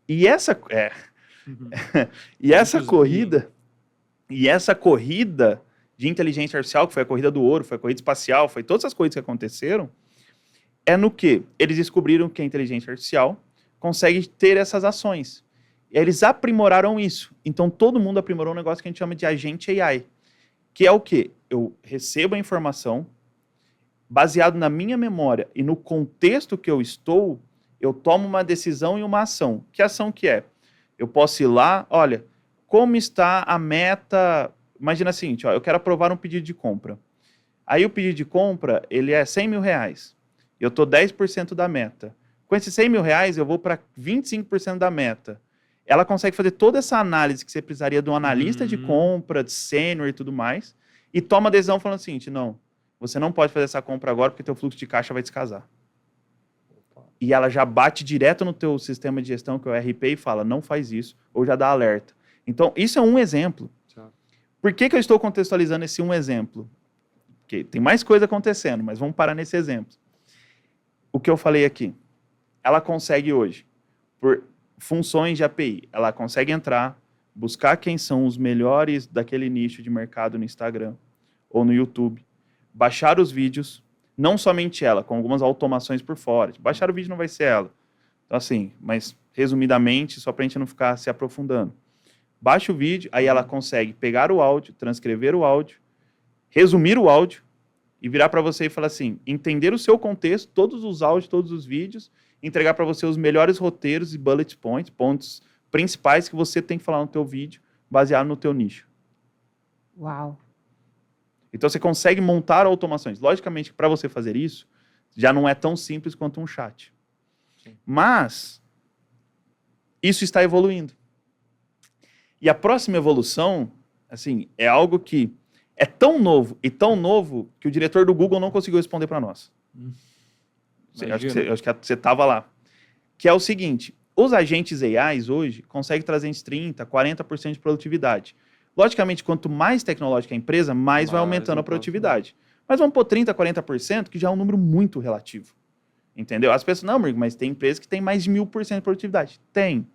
E essa corrida de inteligência artificial, que foi a corrida do ouro, foi a corrida espacial, foi todas as coisas que aconteceram, é no que eles descobriram que a inteligência artificial consegue ter essas ações. E eles aprimoraram isso. Então, todo mundo aprimorou um negócio que a gente chama de agente AI, que é o quê? Eu recebo a informação, baseado na minha memória e no contexto que eu estou, eu tomo uma decisão e uma ação. Que ação que é? Eu posso ir lá, olha, como está a meta... Imagina o seguinte, ó, eu quero aprovar um pedido de compra. Aí o pedido de compra, ele é R$100 mil. Eu estou 10% da meta. Com esses R$100 mil, eu vou para 25% da meta. Ela consegue fazer toda essa análise que você precisaria de um analista de compra, de sênior e tudo mais, e toma a decisão falando o seguinte, não, você não pode fazer essa compra agora porque teu fluxo de caixa vai descasar. E ela já bate direto no teu sistema de gestão, que é o RP, e fala, não faz isso, ou já dá alerta. Então, isso é um exemplo. Por que eu estou contextualizando esse um exemplo? Porque tem mais coisa acontecendo, mas vamos parar nesse exemplo. O que eu falei aqui, ela consegue hoje, por funções de API, ela consegue entrar, buscar quem são os melhores daquele nicho de mercado no Instagram ou no YouTube, baixar os vídeos, não somente ela, com algumas automações por fora. Baixar o vídeo não vai ser ela. Então, assim, mas resumidamente, só para a gente não ficar se aprofundando. Baixa o vídeo, aí ela consegue pegar o áudio, transcrever o áudio, resumir o áudio e virar para você e falar assim, entender o seu contexto, todos os áudios, todos os vídeos, entregar para você os melhores roteiros e bullet points, pontos principais que você tem que falar no teu vídeo, baseado no teu nicho. Uau! Então você consegue montar automações. Logicamente, para você fazer isso, já não é tão simples quanto um chat. Sim. Mas isso está evoluindo. E a próxima evolução, assim, é algo que é tão novo e tão novo que o diretor do Google não conseguiu responder para nós. Acho que você estava lá. Que é o seguinte, os agentes AIs hoje conseguem trazer entre 30%, 40% de produtividade. Logicamente, quanto mais tecnológica a empresa, mais vai aumentando a produtividade. Mas vamos pôr 30%, 40%, que já é um número muito relativo. Entendeu? As pessoas, não, amigo, mas tem empresas que tem mais de 1000% de produtividade. Tem.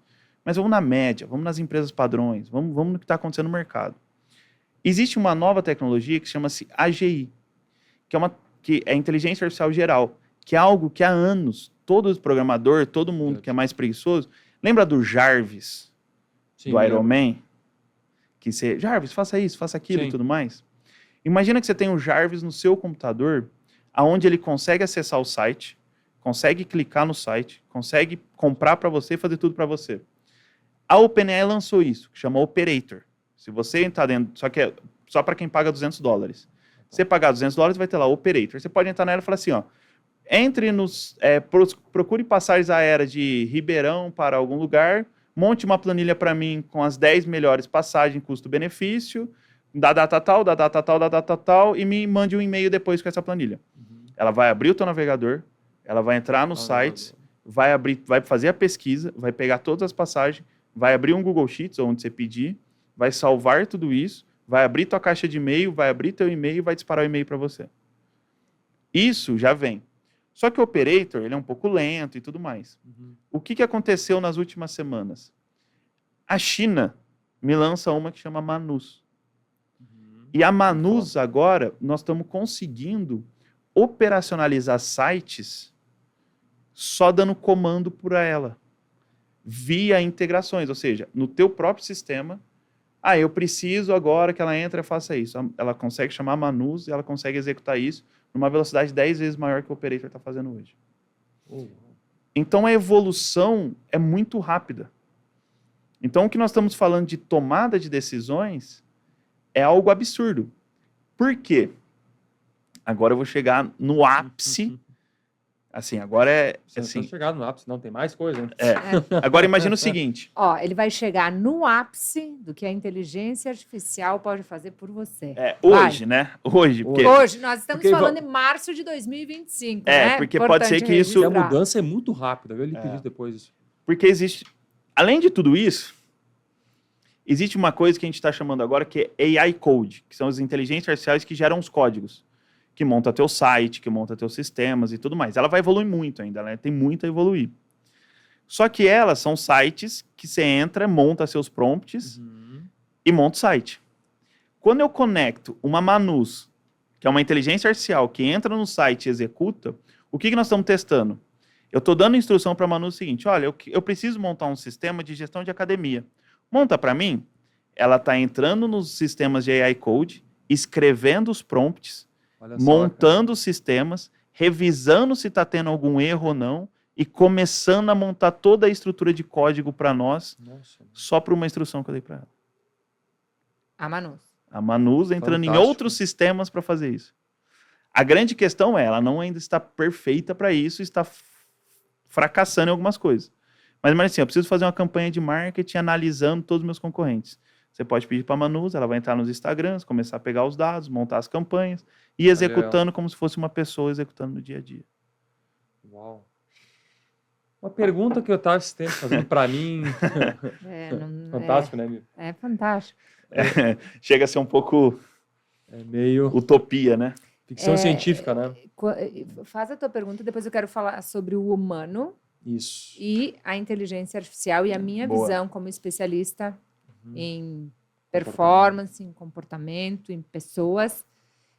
Mas vamos na média, vamos nas empresas padrões, vamos no que está acontecendo no mercado. Existe uma nova tecnologia que chama-se AGI, que é inteligência artificial geral, que é algo que há anos, todo programador, todo mundo que é mais preguiçoso, lembra do Jarvis, sim, do Iron Man? Que você, Jarvis, faça isso, faça aquilo, sim, e tudo mais. Imagina que você tem um Jarvis no seu computador, aonde ele consegue acessar o site, consegue clicar no site, consegue comprar para você e fazer tudo para você. A OpenAI lançou isso, que chama Operator. Se você entrar dentro, só que é só para quem paga $200. Você pagar $200, vai ter lá Operator. Você pode entrar nela e falar assim, ó, entre nos, procure passagens aéreas de Ribeirão para algum lugar, monte uma planilha para mim com as 10 melhores passagens, custo-benefício, da data tal, da data tal, da data tal, e me mande um e-mail depois com essa planilha. Ela vai abrir o teu navegador, ela vai entrar no site, vai fazer a pesquisa, vai pegar todas as passagens, vai abrir um Google Sheets, onde você pedir, vai salvar tudo isso, vai abrir tua caixa de e-mail, vai abrir teu e-mail e vai disparar o e-mail para você. Isso já vem. Só que o Operator, ele é um pouco lento e tudo mais. O que aconteceu nas últimas semanas? A China me lança uma que chama Manus. E a Manus agora, nós estamos conseguindo operacionalizar sites só dando comando para ela. Via integrações, ou seja, no teu próprio sistema, eu preciso agora que ela entre e faça isso. Ela consegue chamar a Manus e ela consegue executar isso numa velocidade 10 vezes maior que o Operator está fazendo hoje. Então a evolução é muito rápida. Então o que nós estamos falando de tomada de decisões é algo absurdo. Por quê? Agora eu vou chegar no ápice. Assim, agora é... Você não chegar no ápice, não, tem mais coisa, hein? Agora imagina o seguinte. Ó, ele vai chegar no ápice do que a inteligência artificial pode fazer por você. Hoje, né? Hoje. Hoje, nós estamos falando em março de 2025, né? Porque pode ser que isso... A mudança é muito rápida, viu? Ele pediu depois isso. Porque existe... Além de tudo isso, existe uma coisa que a gente está chamando agora que é AI Code, que são as inteligências artificiais que geram os códigos, que monta teu site, que monta teus sistemas e tudo mais. Ela vai evoluir muito ainda, ela tem muito a evoluir. Só que elas são sites que você entra, monta seus prompts e monta o site. Quando eu conecto uma Manus, que é uma inteligência artificial, que entra no site e executa, o que nós estamos testando? Eu estou dando instrução para a Manus o seguinte, olha, eu preciso montar um sistema de gestão de academia. Monta para mim. Ela está entrando nos sistemas de AI Code, escrevendo os prompts, montando os sistemas, revisando se está tendo algum erro ou não, e começando a montar toda a estrutura de código para nós, Nossa. só por uma instrução que eu dei para ela. A Manus. A Manus entrando em Fantástico. outros sistemas para fazer isso. A grande questão é, ela não ainda está perfeita para isso, está fracassando em algumas coisas. Mas assim, eu preciso fazer uma campanha de marketing analisando todos os meus concorrentes. Você pode pedir para a Manus, ela vai entrar nos Instagrams, começar a pegar os dados, montar as campanhas e executando como se fosse uma pessoa executando no dia a dia. Uau. Uma pergunta que eu estava esse tempo fazendo para mim. Fantástico, né, Mir? É fantástico. Chega a ser um pouco É meio utopia, né? ficção científica, né? Faz a tua pergunta, depois eu quero falar sobre o humano Isso. e a inteligência artificial e a minha Boa. visão como especialista em performance, em comportamento, em pessoas,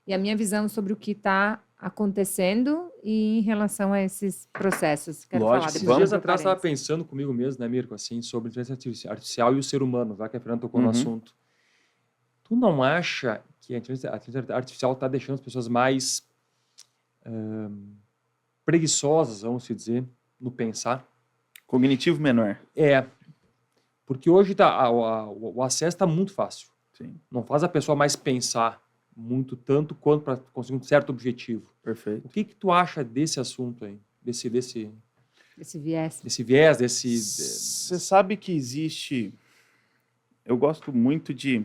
e a minha visão sobre o que está acontecendo e em relação a esses processos. Quero Lógico, falar Esses depois. dias do atrás eu estava parênteses. pensando comigo mesmo, né, Mirko, assim, sobre inteligência artificial e o ser humano, já que a Fernanda tocou no Uhum. assunto. Tu não acha que a inteligência artificial está deixando as pessoas mais preguiçosas, vamos se dizer, no pensar? Cognitivo menor. Porque hoje o acesso está muito fácil. Sim, Não faz a pessoa mais pensar muito tanto quanto para conseguir um certo objetivo. perfeito. O que tu acha desse assunto aí? Desse Esse viés. viés, Você sabe que existe... Eu gosto muito de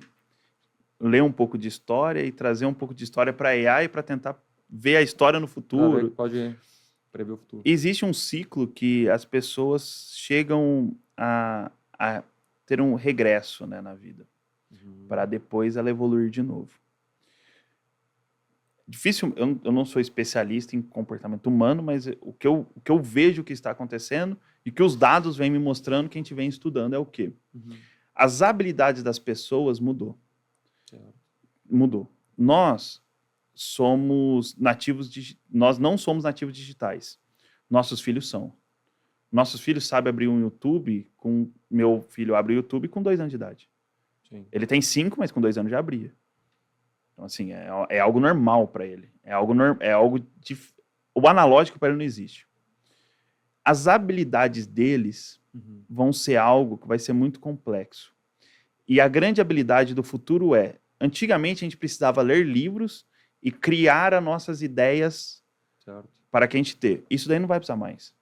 ler um pouco de história e trazer um pouco de história para a AI para tentar ver a história no futuro. Pode prever o futuro. Existe um ciclo que as pessoas chegam a ter um regresso, né, na vida, para depois ela evoluir de novo. Difícil, eu não sou especialista em comportamento humano, mas o que eu vejo que está acontecendo e que os dados vêm me mostrando, que a gente vem estudando, é o quê? As habilidades das pessoas mudou. Nós somos nativos, nós não somos nativos digitais. Nossos filhos são. Nossos filhos sabem abrir um YouTube, meu filho abre o YouTube com 2 anos de idade. Sim. Ele tem 5, mas com 2 anos já abria. Então, assim, é algo normal para ele. O analógico para ele não existe. As habilidades deles vão ser algo que vai ser muito complexo. E a grande habilidade do futuro antigamente a gente precisava ler livros e criar as nossas ideias para que a gente ter. Isso daí não vai precisar mais.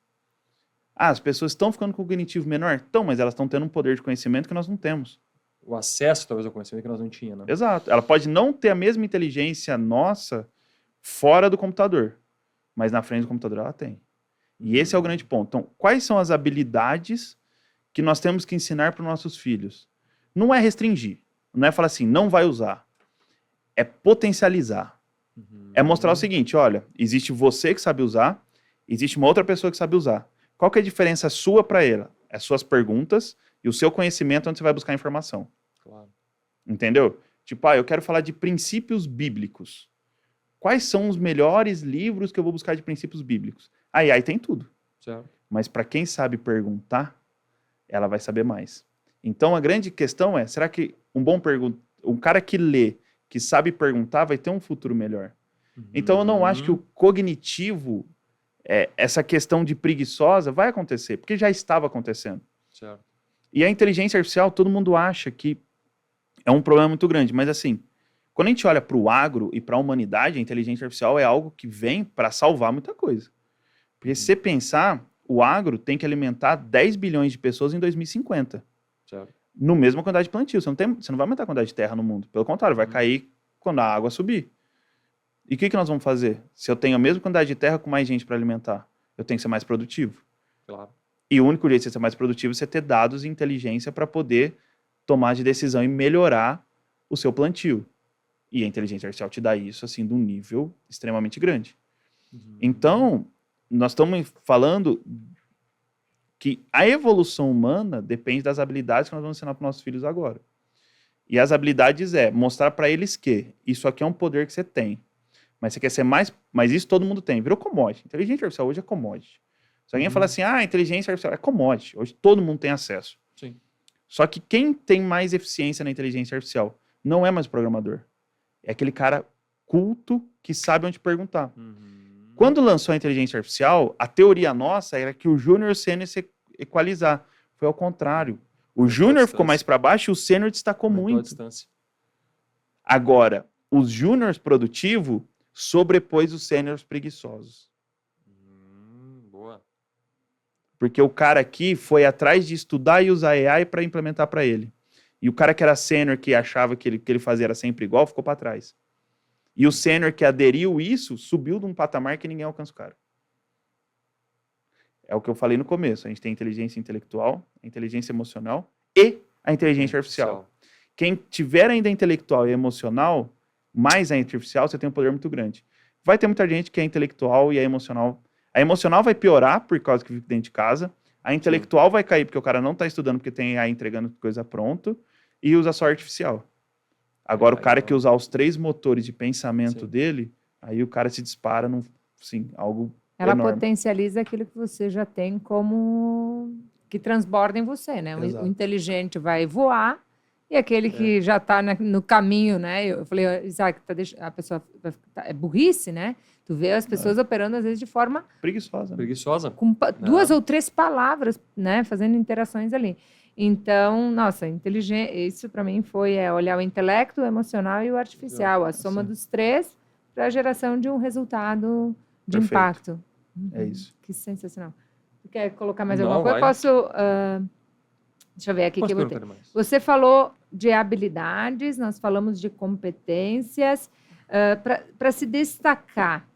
As pessoas estão ficando com o cognitivo menor? Estão, mas elas estão tendo um poder de conhecimento que nós não temos. O acesso, talvez, ao conhecimento que nós não tínhamos, né? Exato. Ela pode não ter a mesma inteligência nossa fora do computador, mas na frente do computador ela tem. E esse é o grande ponto. Então, quais são as habilidades que nós temos que ensinar para os nossos filhos? Não é restringir. Não é falar assim, não vai usar. É potencializar. É mostrar o seguinte, olha, existe você que sabe usar, existe uma outra pessoa que sabe usar. Qual que é a diferença sua para ela? As suas perguntas e o seu conhecimento onde você vai buscar informação. Claro. Entendeu? Tipo, eu quero falar de princípios bíblicos. Quais são os melhores livros que eu vou buscar de princípios bíblicos? Aí tem tudo. Certo. Mas para quem sabe perguntar, ela vai saber mais. Então a grande questão é, será que um cara que lê, que sabe perguntar, vai ter um futuro melhor? Então eu não acho que o cognitivo, essa questão de preguiçosa, vai acontecer, porque já estava acontecendo. Certo. E a inteligência artificial, todo mundo acha que é um problema muito grande, mas assim, quando a gente olha para o agro e para a humanidade, a inteligência artificial é algo que vem para salvar muita coisa. Porque se você pensar, o agro tem que alimentar 10 bilhões de pessoas em 2050. Certo. No mesma quantidade de plantio. Você não vai aumentar a quantidade de terra no mundo. Pelo contrário, vai cair quando a água subir. E o que nós vamos fazer? Se eu tenho a mesma quantidade de terra com mais gente para alimentar, eu tenho que ser mais produtivo. Claro. E o único jeito de você ser mais produtivo é você ter dados e inteligência para poder tomar de decisão e melhorar o seu plantio. E a inteligência artificial te dá isso assim de um nível extremamente grande. Então, nós estamos falando que a evolução humana depende das habilidades que nós vamos ensinar para os nossos filhos agora. E as habilidades mostrar para eles que isso aqui é um poder que você tem. Mas você quer ser mais... Mas isso todo mundo tem. Virou commodity. Inteligência artificial hoje é commodity. Se alguém falar assim, inteligência artificial é commodity. Hoje todo mundo tem acesso. Sim. Só que quem tem mais eficiência na inteligência artificial não é mais o programador. É aquele cara culto que sabe onde perguntar. Quando lançou a inteligência artificial, a teoria nossa era que o júnior e o sênior se equalizar. Foi ao contrário. O júnior ficou mais para baixo e o sênior destacou Aumentou a muito. distância. Agora, os júniores produtivos sobrepôs os sêniores preguiçosos. Boa. Porque o cara aqui foi atrás de estudar e usar AI para implementar para ele. E o cara que era sênior, que achava que ele fazia era sempre igual, ficou para trás. E o sênior que aderiu isso, subiu de um patamar que ninguém alcança o cara. É o que eu falei no começo. A gente tem a inteligência intelectual, a inteligência emocional e a inteligência artificial. Quem tiver ainda intelectual e emocional, mais a artificial, você tem um poder muito grande. Vai ter muita gente que é intelectual e é emocional. A emocional vai piorar por causa que fica dentro de casa. A intelectual vai cair porque o cara não está estudando porque tem AI entregando coisa pronta e usa só artificial. Agora, o cara que usar os 3 motores de pensamento dele, aí o cara se dispara num, assim, algo Ela enorme. potencializa aquilo que você já tem como... que transborda em você, né? Exato. O inteligente vai voar e aquele que já está no caminho, né? Eu falei, Isaac, a pessoa é burrice, né? Tu vê as pessoas operando, às vezes, de forma... Preguiçosa. Né? Preguiçosa. Com 2 ou 3 palavras, né? Fazendo interações ali. Então, nossa, isso para mim foi olhar o intelecto, o emocional e o artificial. A soma dos 3 para a geração de um resultado de Perfeito. impacto. É isso. Que sensacional. Tu quer colocar mais Não, alguma coisa? vai. Posso... deixa eu ver aqui Posso que eu botei. perguntar mais? Você falou de habilidades, nós falamos de competências. Para se destacar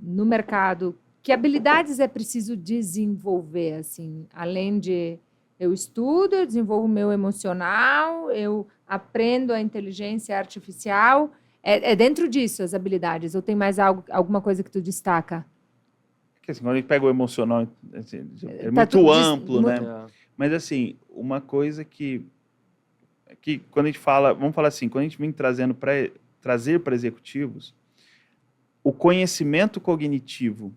no mercado, que habilidades é preciso desenvolver, assim, além de eu estudo, eu desenvolvo o meu emocional, eu aprendo a inteligência artificial. É dentro disso as habilidades? Ou tem mais alguma coisa que tu destaca? Porque, assim, quando a gente pega o emocional, assim, é Tá muito tudo amplo, né? É. Mas, assim, uma coisa que quando a gente fala, vamos falar assim, quando a gente vem trazer para executivos, o conhecimento cognitivo,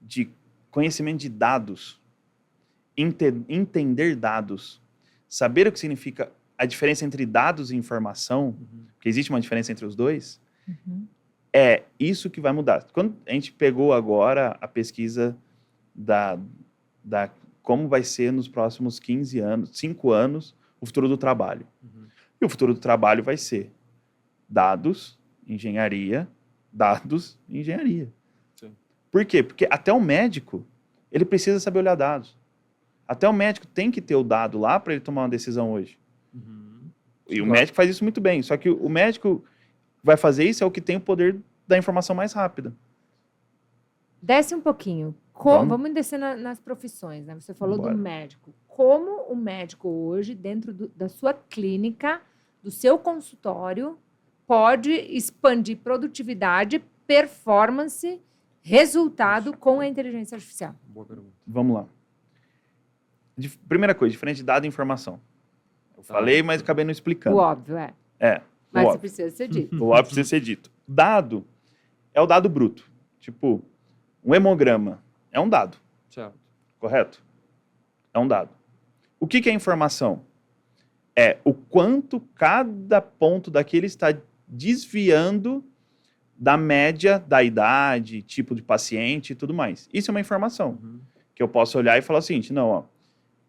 de conhecimento de dados, entender dados, saber o que significa a diferença entre dados e informação, porque existe uma diferença entre os dois, é isso que vai mudar. Quando a gente pegou agora a pesquisa da como vai ser nos próximos 15 anos, 5 anos, o futuro do trabalho. E o futuro do trabalho vai ser dados, engenharia, dados, engenharia. Sim. Por quê? Porque até o médico, ele precisa saber olhar dados. Até o médico tem que ter o dado lá para ele tomar uma decisão hoje. E o médico faz isso muito bem. Só que o médico vai fazer isso é o que tem o poder da informação mais rápida. Desce um pouquinho. Vamos descer nas profissões, né? Você falou Bora. do médico. Como o médico hoje, dentro da sua clínica, do seu consultório, pode expandir produtividade, performance, resultado com a inteligência artificial? Boa pergunta. Vamos lá. Primeira coisa, diferente de dado e informação. Eu falei, mas acabei não explicando. O óbvio, o Mas óbvio. precisa ser dito. O óbvio precisa ser dito. Dado é o dado bruto. Tipo, um hemograma é um dado, Certo. correto? É um dado. O que é informação? É o quanto cada ponto daquele está desviando da média da idade, tipo de paciente e tudo mais. Isso é uma informação. Que eu posso olhar e falar o seguinte, não, ó,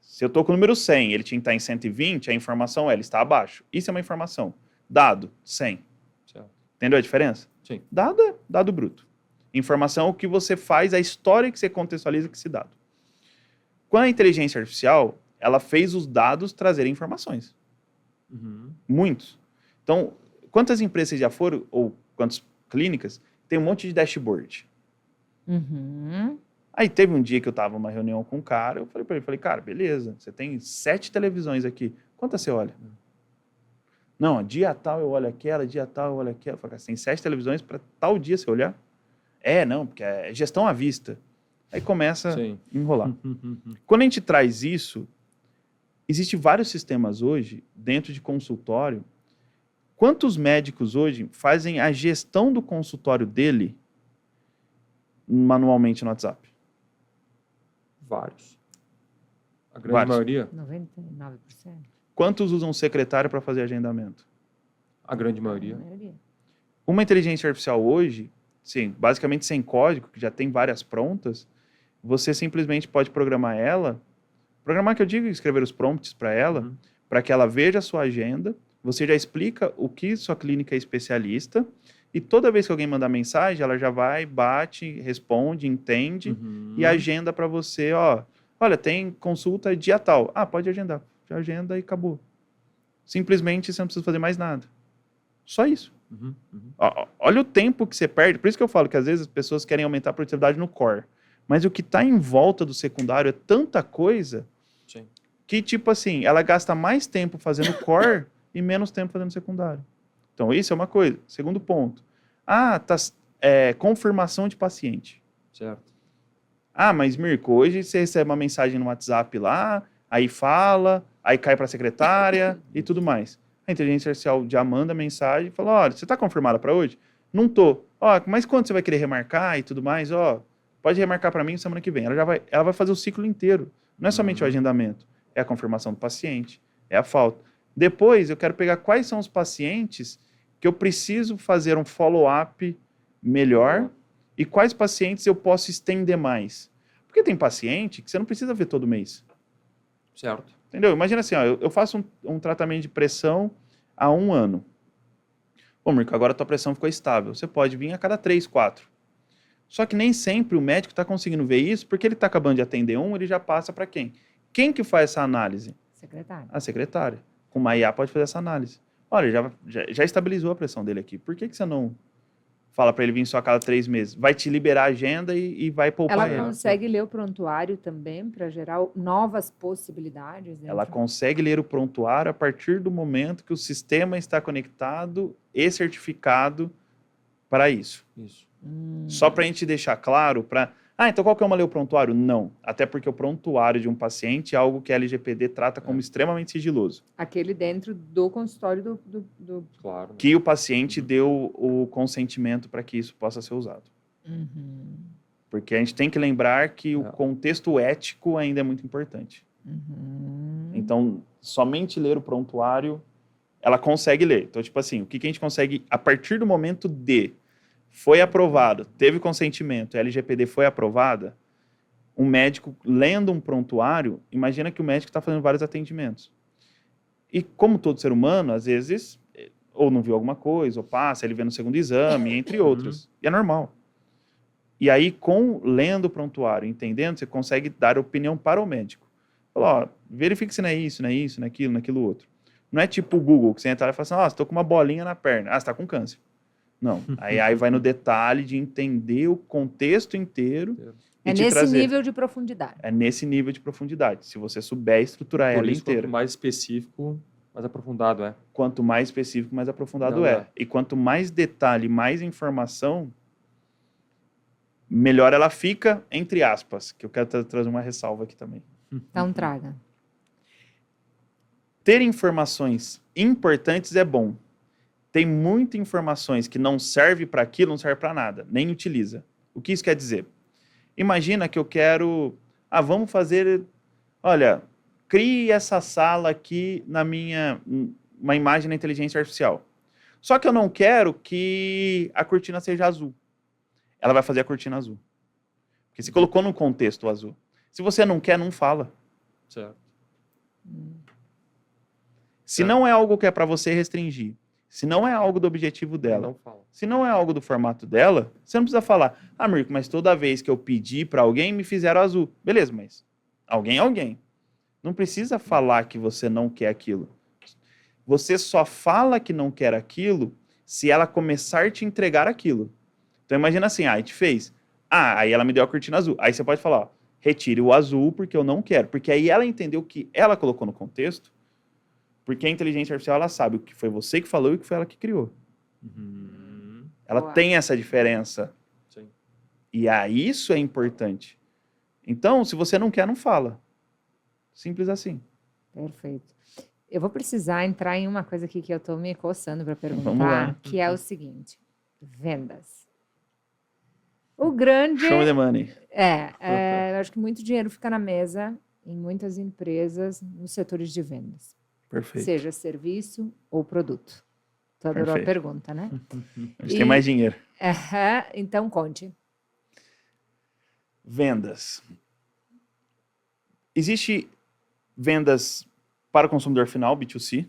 se eu estou com o número 100, ele tinha que estar em 120, a informação ele está abaixo. Isso é uma informação. Dado, 100. Certo. Entendeu a diferença? Sim. Dado é dado bruto. Informação é o que você faz, a história que você contextualiza com esse dado. Quando a inteligência artificial, ela fez os dados trazerem informações. Muitos. Então, quantas empresas já foram, ou quantas clínicas, tem um monte de dashboard. Aí teve um dia que eu estava numa reunião com um cara, eu falei para ele, cara, beleza, você tem 7 televisões aqui, quantas você olha? Não, dia tal eu olho aquela, dia tal eu olho aquela. Eu falei, cara, você tem 7 televisões para tal dia você olhar? Não, porque é gestão à vista. Aí começa a enrolar. Quando a gente traz isso, existem vários sistemas hoje, dentro de consultório. Quantos médicos hoje fazem a gestão do consultório dele manualmente no WhatsApp? Vários. A grande maioria? 99%. Quantos usam secretário para fazer agendamento? A grande maioria. Uma inteligência artificial hoje, Sim, basicamente sem código, que já tem várias prontas, você simplesmente pode programar ela. Programar que eu digo, escrever os prompts para ela, para que ela veja a sua agenda, você já explica o que sua clínica é especialista, e toda vez que alguém mandar mensagem, ela já vai, bate, responde, entende, e agenda para você, ó, olha, tem consulta dia tal. Ah, pode agendar. Já agenda e acabou. Simplesmente você não precisa fazer mais nada. Só isso. Olha o tempo que você perde. Por isso que eu falo que às vezes as pessoas querem aumentar a produtividade no core. Mas o que está em volta do secundário é tanta coisa que, tipo assim, ela gasta mais tempo fazendo core e menos tempo fazendo secundário. Então, isso é uma coisa. Segundo ponto. Confirmação de paciente. Certo. Mas Mirko, hoje você recebe uma mensagem no WhatsApp lá, aí fala, aí cai para a secretária e tudo mais. A inteligência artificial já manda mensagem e fala, olha, você está confirmada para hoje? Não tô. Mas quando você vai querer remarcar e tudo mais? Pode remarcar para mim semana que vem. Ela vai fazer o ciclo inteiro. Não é somente o agendamento. É a confirmação do paciente, é a falta. Depois, eu quero pegar quais são os pacientes que eu preciso fazer um follow-up melhor e quais pacientes eu posso estender mais. Porque tem paciente que você não precisa ver todo mês. Certo. Entendeu? Imagina assim, eu faço um tratamento de pressão há 1 ano. Bom, Mirko, agora a tua pressão ficou estável. Você pode vir a cada 3, 4. Só que nem sempre o médico está conseguindo ver isso, porque ele está acabando de atender ele já passa para quem? Quem que faz essa análise? Secretária. A secretária. Com uma IA pode fazer essa análise. Olha, já estabilizou a pressão dele aqui. Por que você não fala para ele vir só a cada 3 meses? Vai te liberar a agenda e vai poupar ele. Ela consegue ler o prontuário também para gerar novas possibilidades? Ela consegue ler o prontuário a partir do momento que o sistema está conectado e certificado para isso. Só para a gente deixar claro, então qual que é uma ler o prontuário? Não. Até porque o prontuário de um paciente é algo que a LGPD trata como extremamente sigiloso. Aquele dentro do consultório do... Claro. Que o paciente deu o consentimento para que isso possa ser usado. Porque a gente tem que lembrar que o contexto ético ainda é muito importante. Então, somente ler o prontuário, ela consegue ler. Então, tipo assim, o que a gente consegue, a partir do momento foi aprovado, teve consentimento, a LGPD foi aprovada, um médico lendo um prontuário, imagina que o médico está fazendo vários atendimentos. E como todo ser humano, às vezes, ou não viu alguma coisa, ou passa, ele vê no segundo exame, entre outros. E é normal. E aí, lendo o prontuário, entendendo, você consegue dar opinião para o médico. Fala, verifique se não é isso, não é isso, não é aquilo, naquilo outro. Não é tipo o Google, que você entra lá e fala assim, você está com uma bolinha na perna. Você está com câncer. Não. Aí vai no detalhe de entender o contexto inteiro. É nesse nível de profundidade. É nesse nível de profundidade. Se você souber estruturar ela inteira. Quanto mais específico, mais aprofundado é. Quanto mais específico, mais aprofundado é. E quanto mais detalhe, mais informação, melhor ela fica, entre aspas. Que eu quero trazer uma ressalva aqui também. Então traga. Ter informações importantes é bom. Tem muitas informações que não serve para aquilo, não serve para nada, nem utiliza. O que isso quer dizer? Imagina que eu quero... vamos fazer... Olha, crie essa sala aqui uma imagem na inteligência artificial. Só que eu não quero que a cortina seja azul. Ela vai fazer a cortina azul. Porque você colocou no contexto azul. Se você não quer, não fala. Certo. Se não é algo que é para você restringir, se não é algo do objetivo dela, se não é algo do formato dela, você não precisa falar, Mirko, mas toda vez que eu pedi para alguém, me fizeram azul. Beleza, mas alguém é alguém. Não precisa falar que você não quer aquilo. Você só fala que não quer aquilo se ela começar a te entregar aquilo. Então imagina assim, a gente fez. Aí ela me deu a cortina azul. Aí você pode falar, retire o azul porque eu não quero. Porque aí ela entendeu que ela colocou no contexto. Porque a inteligência artificial, ela sabe o que foi você que falou e o que foi ela que criou. Ela tem essa diferença. Sim. E aí isso é importante. Então, se você não quer, não fala. Simples assim. Perfeito. Eu vou precisar entrar em uma coisa aqui que eu estou me coçando para Vamos perguntar, lá. que é o seguinte. Vendas. O grande... Show me the money. Eu acho que muito dinheiro fica na mesa em muitas empresas nos setores de vendas. Perfeito. Seja serviço ou produto. Tu adorou a Perfeito. pergunta, né? A gente tem mais dinheiro. Então, conte. Vendas. Existe vendas para o consumidor final, B2C,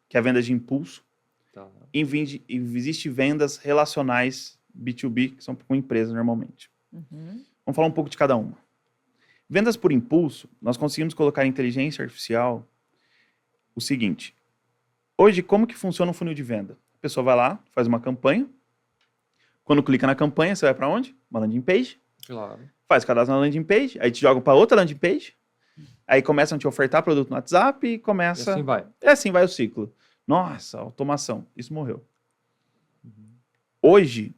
que é a venda de impulso. Tá. E existe vendas relacionais, B2B, que são com empresas normalmente. Uhum. Vamos falar um pouco de cada uma. Vendas por impulso, nós conseguimos colocar em inteligência artificial o seguinte. Hoje, como que funciona um funil de venda? A pessoa vai lá, faz uma campanha. Quando clica na campanha, você vai para onde? Uma landing page. Claro. Faz cadastro na landing page, aí te jogam para outra landing page. Aí começam a te ofertar produto no WhatsApp e começa... E assim vai. É assim vai o ciclo. Nossa, automação. Isso morreu. Hoje,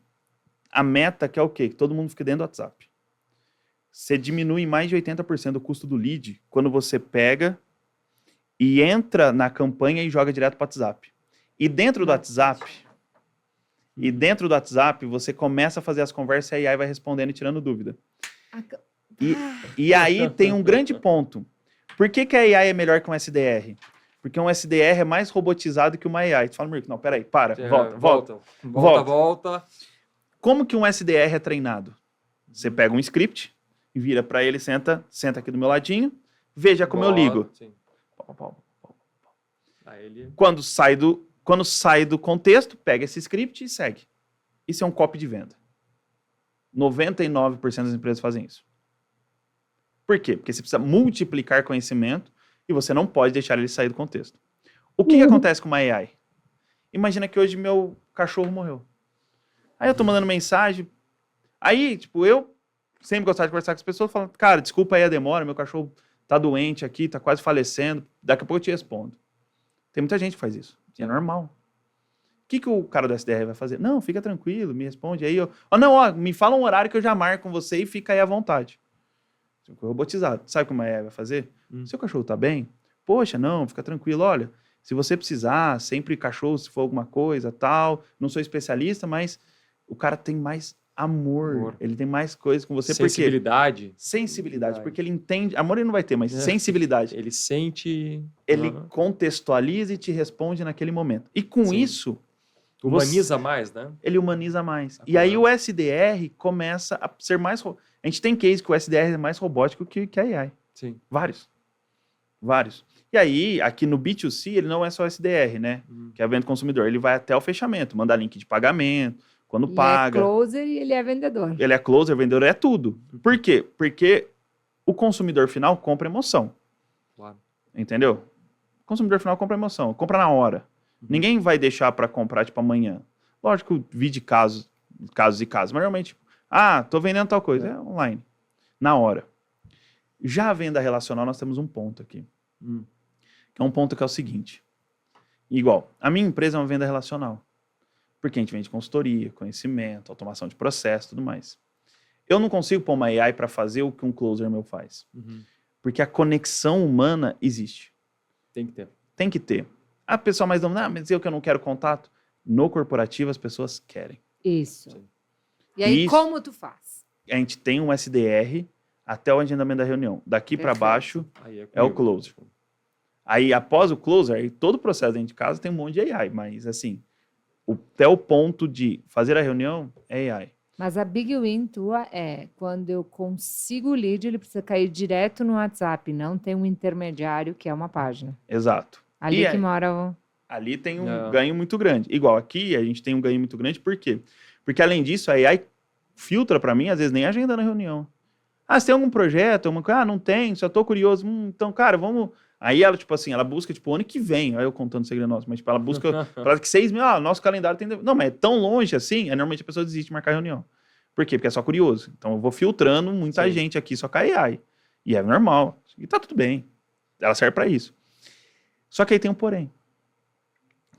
a meta que é o quê? Que todo mundo fique dentro do WhatsApp. Você diminui em mais de 80% o custo do lead quando você pega e entra na campanha e joga direto para o WhatsApp. E dentro do WhatsApp, você começa a fazer as conversas e a AI vai respondendo e tirando dúvida. E aí tem um grande ponto. Por que a AI é melhor que um SDR? Porque um SDR é mais robotizado que uma AI. Tu fala, Mirko, não, peraí, para, volta. Como que um SDR é treinado? Você pega um script, vira para ele, senta aqui do meu ladinho, veja como eu ligo. Sim. Aí ele... Quando sai do contexto, pega esse script e segue. Isso é um copy de venda. 99% das empresas fazem isso. Por quê? Porque você precisa multiplicar conhecimento e você não pode deixar ele sair do contexto. O que acontece com uma AI? Imagina que hoje meu cachorro morreu. Aí eu tô mandando mensagem. Aí, tipo, eu sempre gostava de conversar com as pessoas, falando, cara, desculpa aí a demora, meu cachorro tá doente aqui, tá quase falecendo, daqui a pouco eu te respondo. Tem muita gente que faz isso. É normal. O que o cara do SDR vai fazer? Não, fica tranquilo, me responde aí. Me fala um horário que eu já marco com você e fica aí à vontade. Robotizado. Sabe como a AI vai fazer? Seu cachorro tá bem? Poxa, não, fica tranquilo. Olha, se você precisar, sempre cachorro, se for alguma coisa, tal. Não sou especialista, mas o cara tem mais amor. Ele tem mais coisas com você. Sensibilidade. Sensibilidade, porque ele entende. Amor ele não vai ter, mas sensibilidade. Ele sente... Ele contextualiza e te responde naquele momento. E com isso... Humaniza mais, né? Ele humaniza mais. E aí o SDR começa a ser mais... A gente tem case que o SDR é mais robótico que a AI. Sim. Vários. E aí, aqui no B2C, ele não é só SDR, né? Que é a venda do consumidor. Ele vai até o fechamento, manda link de pagamento, quando paga. Ele é closer e ele é vendedor. Ele é closer, vendedor, é tudo. Por quê? Porque o consumidor final compra emoção. Claro. Entendeu? O consumidor final compra emoção, compra na hora. Ninguém vai deixar para comprar, tipo, amanhã. Lógico, vi de casos e casos. Mas normalmente, tô vendendo tal coisa. É online. Na hora. Já a venda relacional, nós temos um ponto aqui. Que é um ponto que é o seguinte. Igual, a minha empresa é uma venda relacional. Porque a gente vende consultoria, conhecimento, automação de processo, tudo mais. Eu não consigo pôr uma AI para fazer o que um closer meu faz. Porque a conexão humana existe. Tem que ter. A pessoa mais dominante, mas eu que eu não quero contato. No corporativo, as pessoas querem. Isso. Sim. E aí, como tu faz? A gente tem um SDR até o agendamento da reunião. Daqui para baixo é o closer. Aí, após o closer, aí todo o processo dentro de casa tem um monte de AI. Mas, assim, até o ponto de fazer a reunião é AI. Mas a big win tua é quando eu consigo o lead, ele precisa cair direto no WhatsApp. Não tem um intermediário, que é uma página. Exato. Ali que mora o... Ali tem um ganho muito grande. Igual aqui, a gente tem um ganho muito grande. Por quê? Porque, além disso, a AI filtra para mim, às vezes nem agenda na reunião. Você tem algum projeto? Não tem, só tô curioso. Então, cara, vamos... Aí ela, tipo assim, ela busca, tipo, o ano que vem. Aí eu contando segredo nosso. Mas, tipo, ela busca... para que 6 mil... nosso calendário tem... Não, mas é tão longe assim, normalmente a pessoa desiste de marcar reunião. Por quê? Porque é só curioso. Então, eu vou filtrando muita gente aqui, só com a AI. E é normal. E tá tudo bem. Ela serve para isso. Só que aí tem um porém.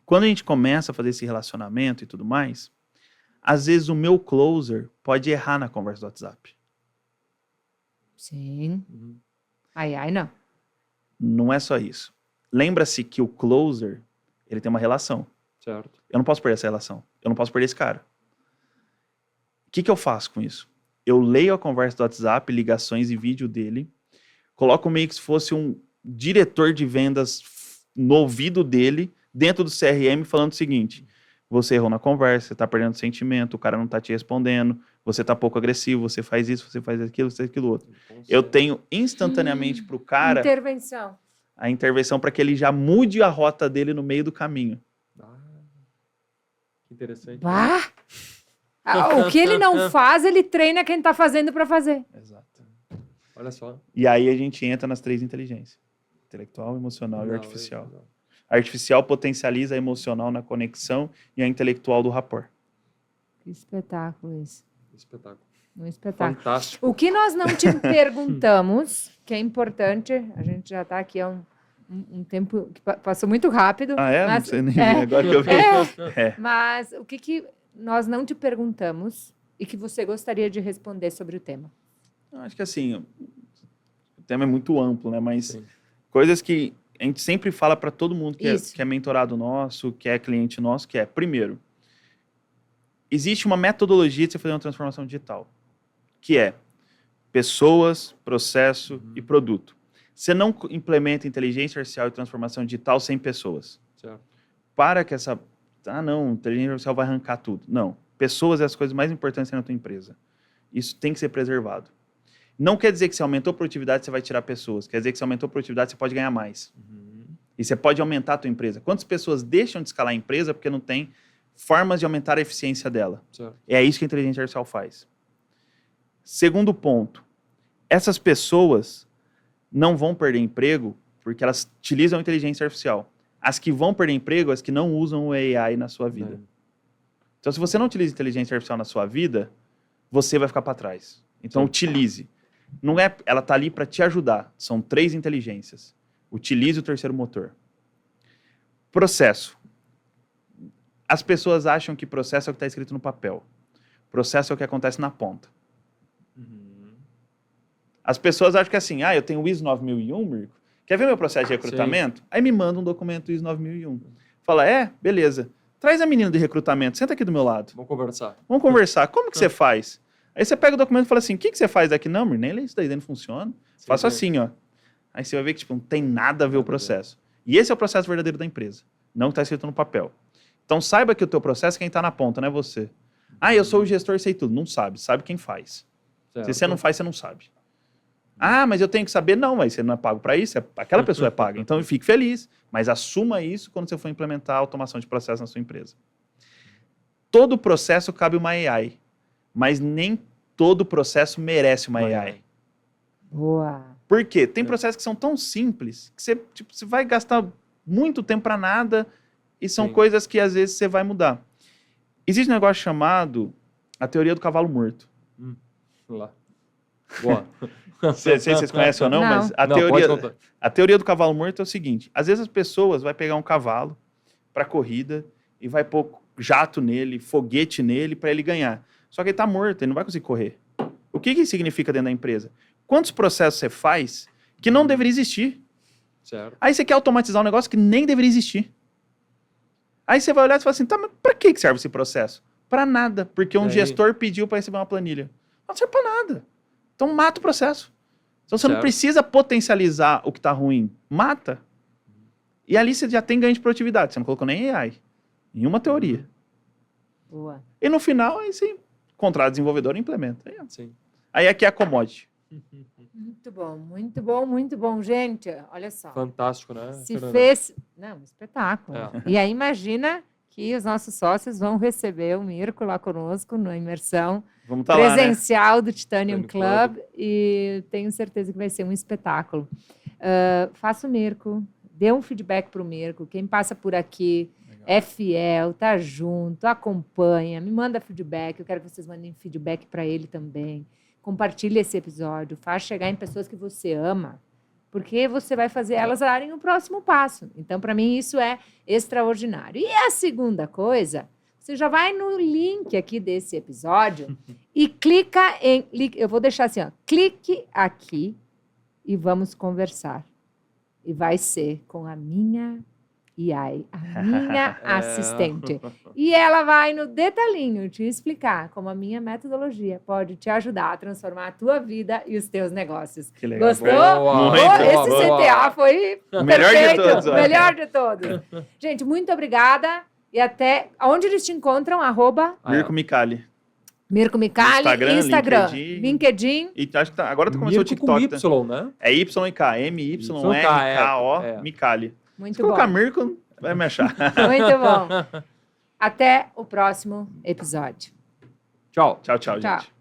Quando a gente começa a fazer esse relacionamento e tudo mais, às vezes o meu closer pode errar na conversa do WhatsApp. Sim. Ai, não. Não é só isso. Lembra-se que o closer, ele tem uma relação. Certo. Eu não posso perder essa relação. Eu não posso perder esse cara. O que eu faço com isso? Eu leio a conversa do WhatsApp, ligações e vídeo dele, coloco meio que se fosse um diretor de vendas no ouvido dele, dentro do CRM, falando o seguinte: Você errou na conversa, você tá perdendo sentimento, o cara não tá te respondendo, você tá pouco agressivo, você faz isso, você faz aquilo, você faz aquilo outro. Eu tenho instantaneamente pro cara Intervenção. a intervenção para que ele já mude a rota dele no meio do caminho. Que interessante. Bah! O que ele não faz, ele treina quem tá fazendo para fazer. Exato. Olha só. E aí a gente entra nas 3 inteligências. Intelectual, emocional e artificial. Legal. A artificial potencializa a emocional na conexão e a intelectual do rapport. Que espetáculo isso. Espetáculo. Um espetáculo. Fantástico. O que nós não te perguntamos, que é importante, a gente já está aqui há um tempo que passou muito rápido. Ah, é? Mas, não sei nem ver, agora que eu vi. Mas o que nós não te perguntamos e que você gostaria de responder sobre o tema? Eu acho que assim, o tema é muito amplo, né? Mas Sim. coisas que a gente sempre fala para todo mundo Isso. que é mentorado nosso, que é cliente nosso, que é, primeiro, existe uma metodologia de você fazer uma transformação digital, que é pessoas, processo e produto. Você não implementa inteligência artificial e transformação digital sem pessoas. Certo. Para que essa... Ah, não, inteligência artificial vai arrancar tudo. Não. Pessoas é as coisas mais importantes na tua empresa. Isso tem que ser preservado. Não quer dizer que se aumentou a produtividade, você vai tirar pessoas. Quer dizer que se aumentou a produtividade, você pode ganhar mais. E você pode aumentar a tua empresa. Quantas pessoas deixam de escalar a empresa porque não tem formas de aumentar a eficiência dela? Certo. É isso que a inteligência artificial faz. Segundo ponto. Essas pessoas não vão perder emprego porque elas utilizam a inteligência artificial. As que vão perder emprego, as que não usam o AI na sua vida. Então, se você não utiliza inteligência artificial na sua vida, você vai ficar para trás. Então, utilize. Não é, ela está ali para te ajudar. São 3 inteligências. Utilize o terceiro motor. Processo. As pessoas acham que processo é o que está escrito no papel. Processo é o que acontece na ponta. As pessoas acham que assim, eu tenho o ISO 9001, Mirko. Quer ver meu processo de recrutamento? Sim. Aí me manda um documento ISO 9001. Fala, beleza. Traz a menina de recrutamento, senta aqui do meu lado. Vamos conversar. Vamos conversar. Como que você faz? Aí você pega o documento e fala assim, o que você faz daqui? Não, Mirko, nem isso daí não funciona. Faço assim, ó. Aí você vai ver que não tem nada a ver o processo. E esse é o processo verdadeiro da empresa. Não está escrito no papel. Então saiba que o teu processo é quem está na ponta, não é você. Eu sou o gestor, sei tudo. Não sabe. Sabe quem faz. Certo. Se você não faz, você não sabe. Mas eu tenho que saber? Não, mas você não é pago para isso. Aquela pessoa é paga. Então fique feliz. Mas assuma isso quando você for implementar a automação de processo na sua empresa. Todo processo cabe uma AI. Mas nem todo processo merece uma AI. Boa. Por quê? Tem processos que são tão simples que você vai gastar muito tempo para nada e são coisas que às vezes você vai mudar. Existe um negócio chamado a teoria do cavalo morto. Lá. Boa. Não sei se vocês conhecem ou não, mas a teoria do cavalo morto é o seguinte. Às vezes as pessoas vão pegar um cavalo para corrida e vai pôr jato nele, foguete nele para ele ganhar. Só que ele está morto, ele não vai conseguir correr. O que significa dentro da empresa? Quantos processos você faz que não deveria existir? Certo. Aí você quer automatizar um negócio que nem deveria existir. Aí você vai olhar e fala assim, tá, mas pra que serve esse processo? Pra nada, porque um gestor pediu para receber uma planilha. Não serve pra nada. Então mata o processo. Então você não precisa potencializar o que tá ruim. Mata. E ali você já tem ganho de produtividade. Você não colocou nem AI. Em uma teoria. Boa. E no final, aí você contrata desenvolvedor e implementa. Sim. Aí aqui é a commodity. Muito bom, muito bom, muito bom. Gente, olha só. Fantástico, né? Se fez... Não, espetáculo. E aí imagina que os nossos sócios vão receber o Mirko lá conosco na imersão presencial lá, né? Do Titanium Club. E tenho certeza que vai ser um espetáculo. Faça o Mirko, dê um feedback para o Mirko. Quem passa por aqui é fiel, tá junto, acompanha, me manda feedback. Eu quero que vocês mandem feedback para ele também. Compartilhe esse episódio, faz chegar em pessoas que você ama, porque você vai fazer elas darem o próximo passo. Então, para mim, isso é extraordinário. E a segunda coisa, você já vai no link aqui desse episódio e clica em... Eu vou deixar assim, clique aqui e vamos conversar. E vai ser com a minha AI, a minha assistente. E ela vai no detalhinho te explicar como a minha metodologia pode te ajudar a transformar a tua vida e os teus negócios. Que legal. Gostou? Esse CTA foi o melhor de todos. Melhor de todos. Gente, muito obrigada. E até onde eles te encontram? Mirko Micali. Mirko Micali, Instagram, LinkedIn. LinkedIn. E acho que agora começou o Mirko com TikTok. Y, né? É YK, MYRKO, Micali. Muito Se bom. colocar Mirko, vai me achar. Muito bom. Até o próximo episódio. Tchau. Tchau, tchau, Tchau. gente.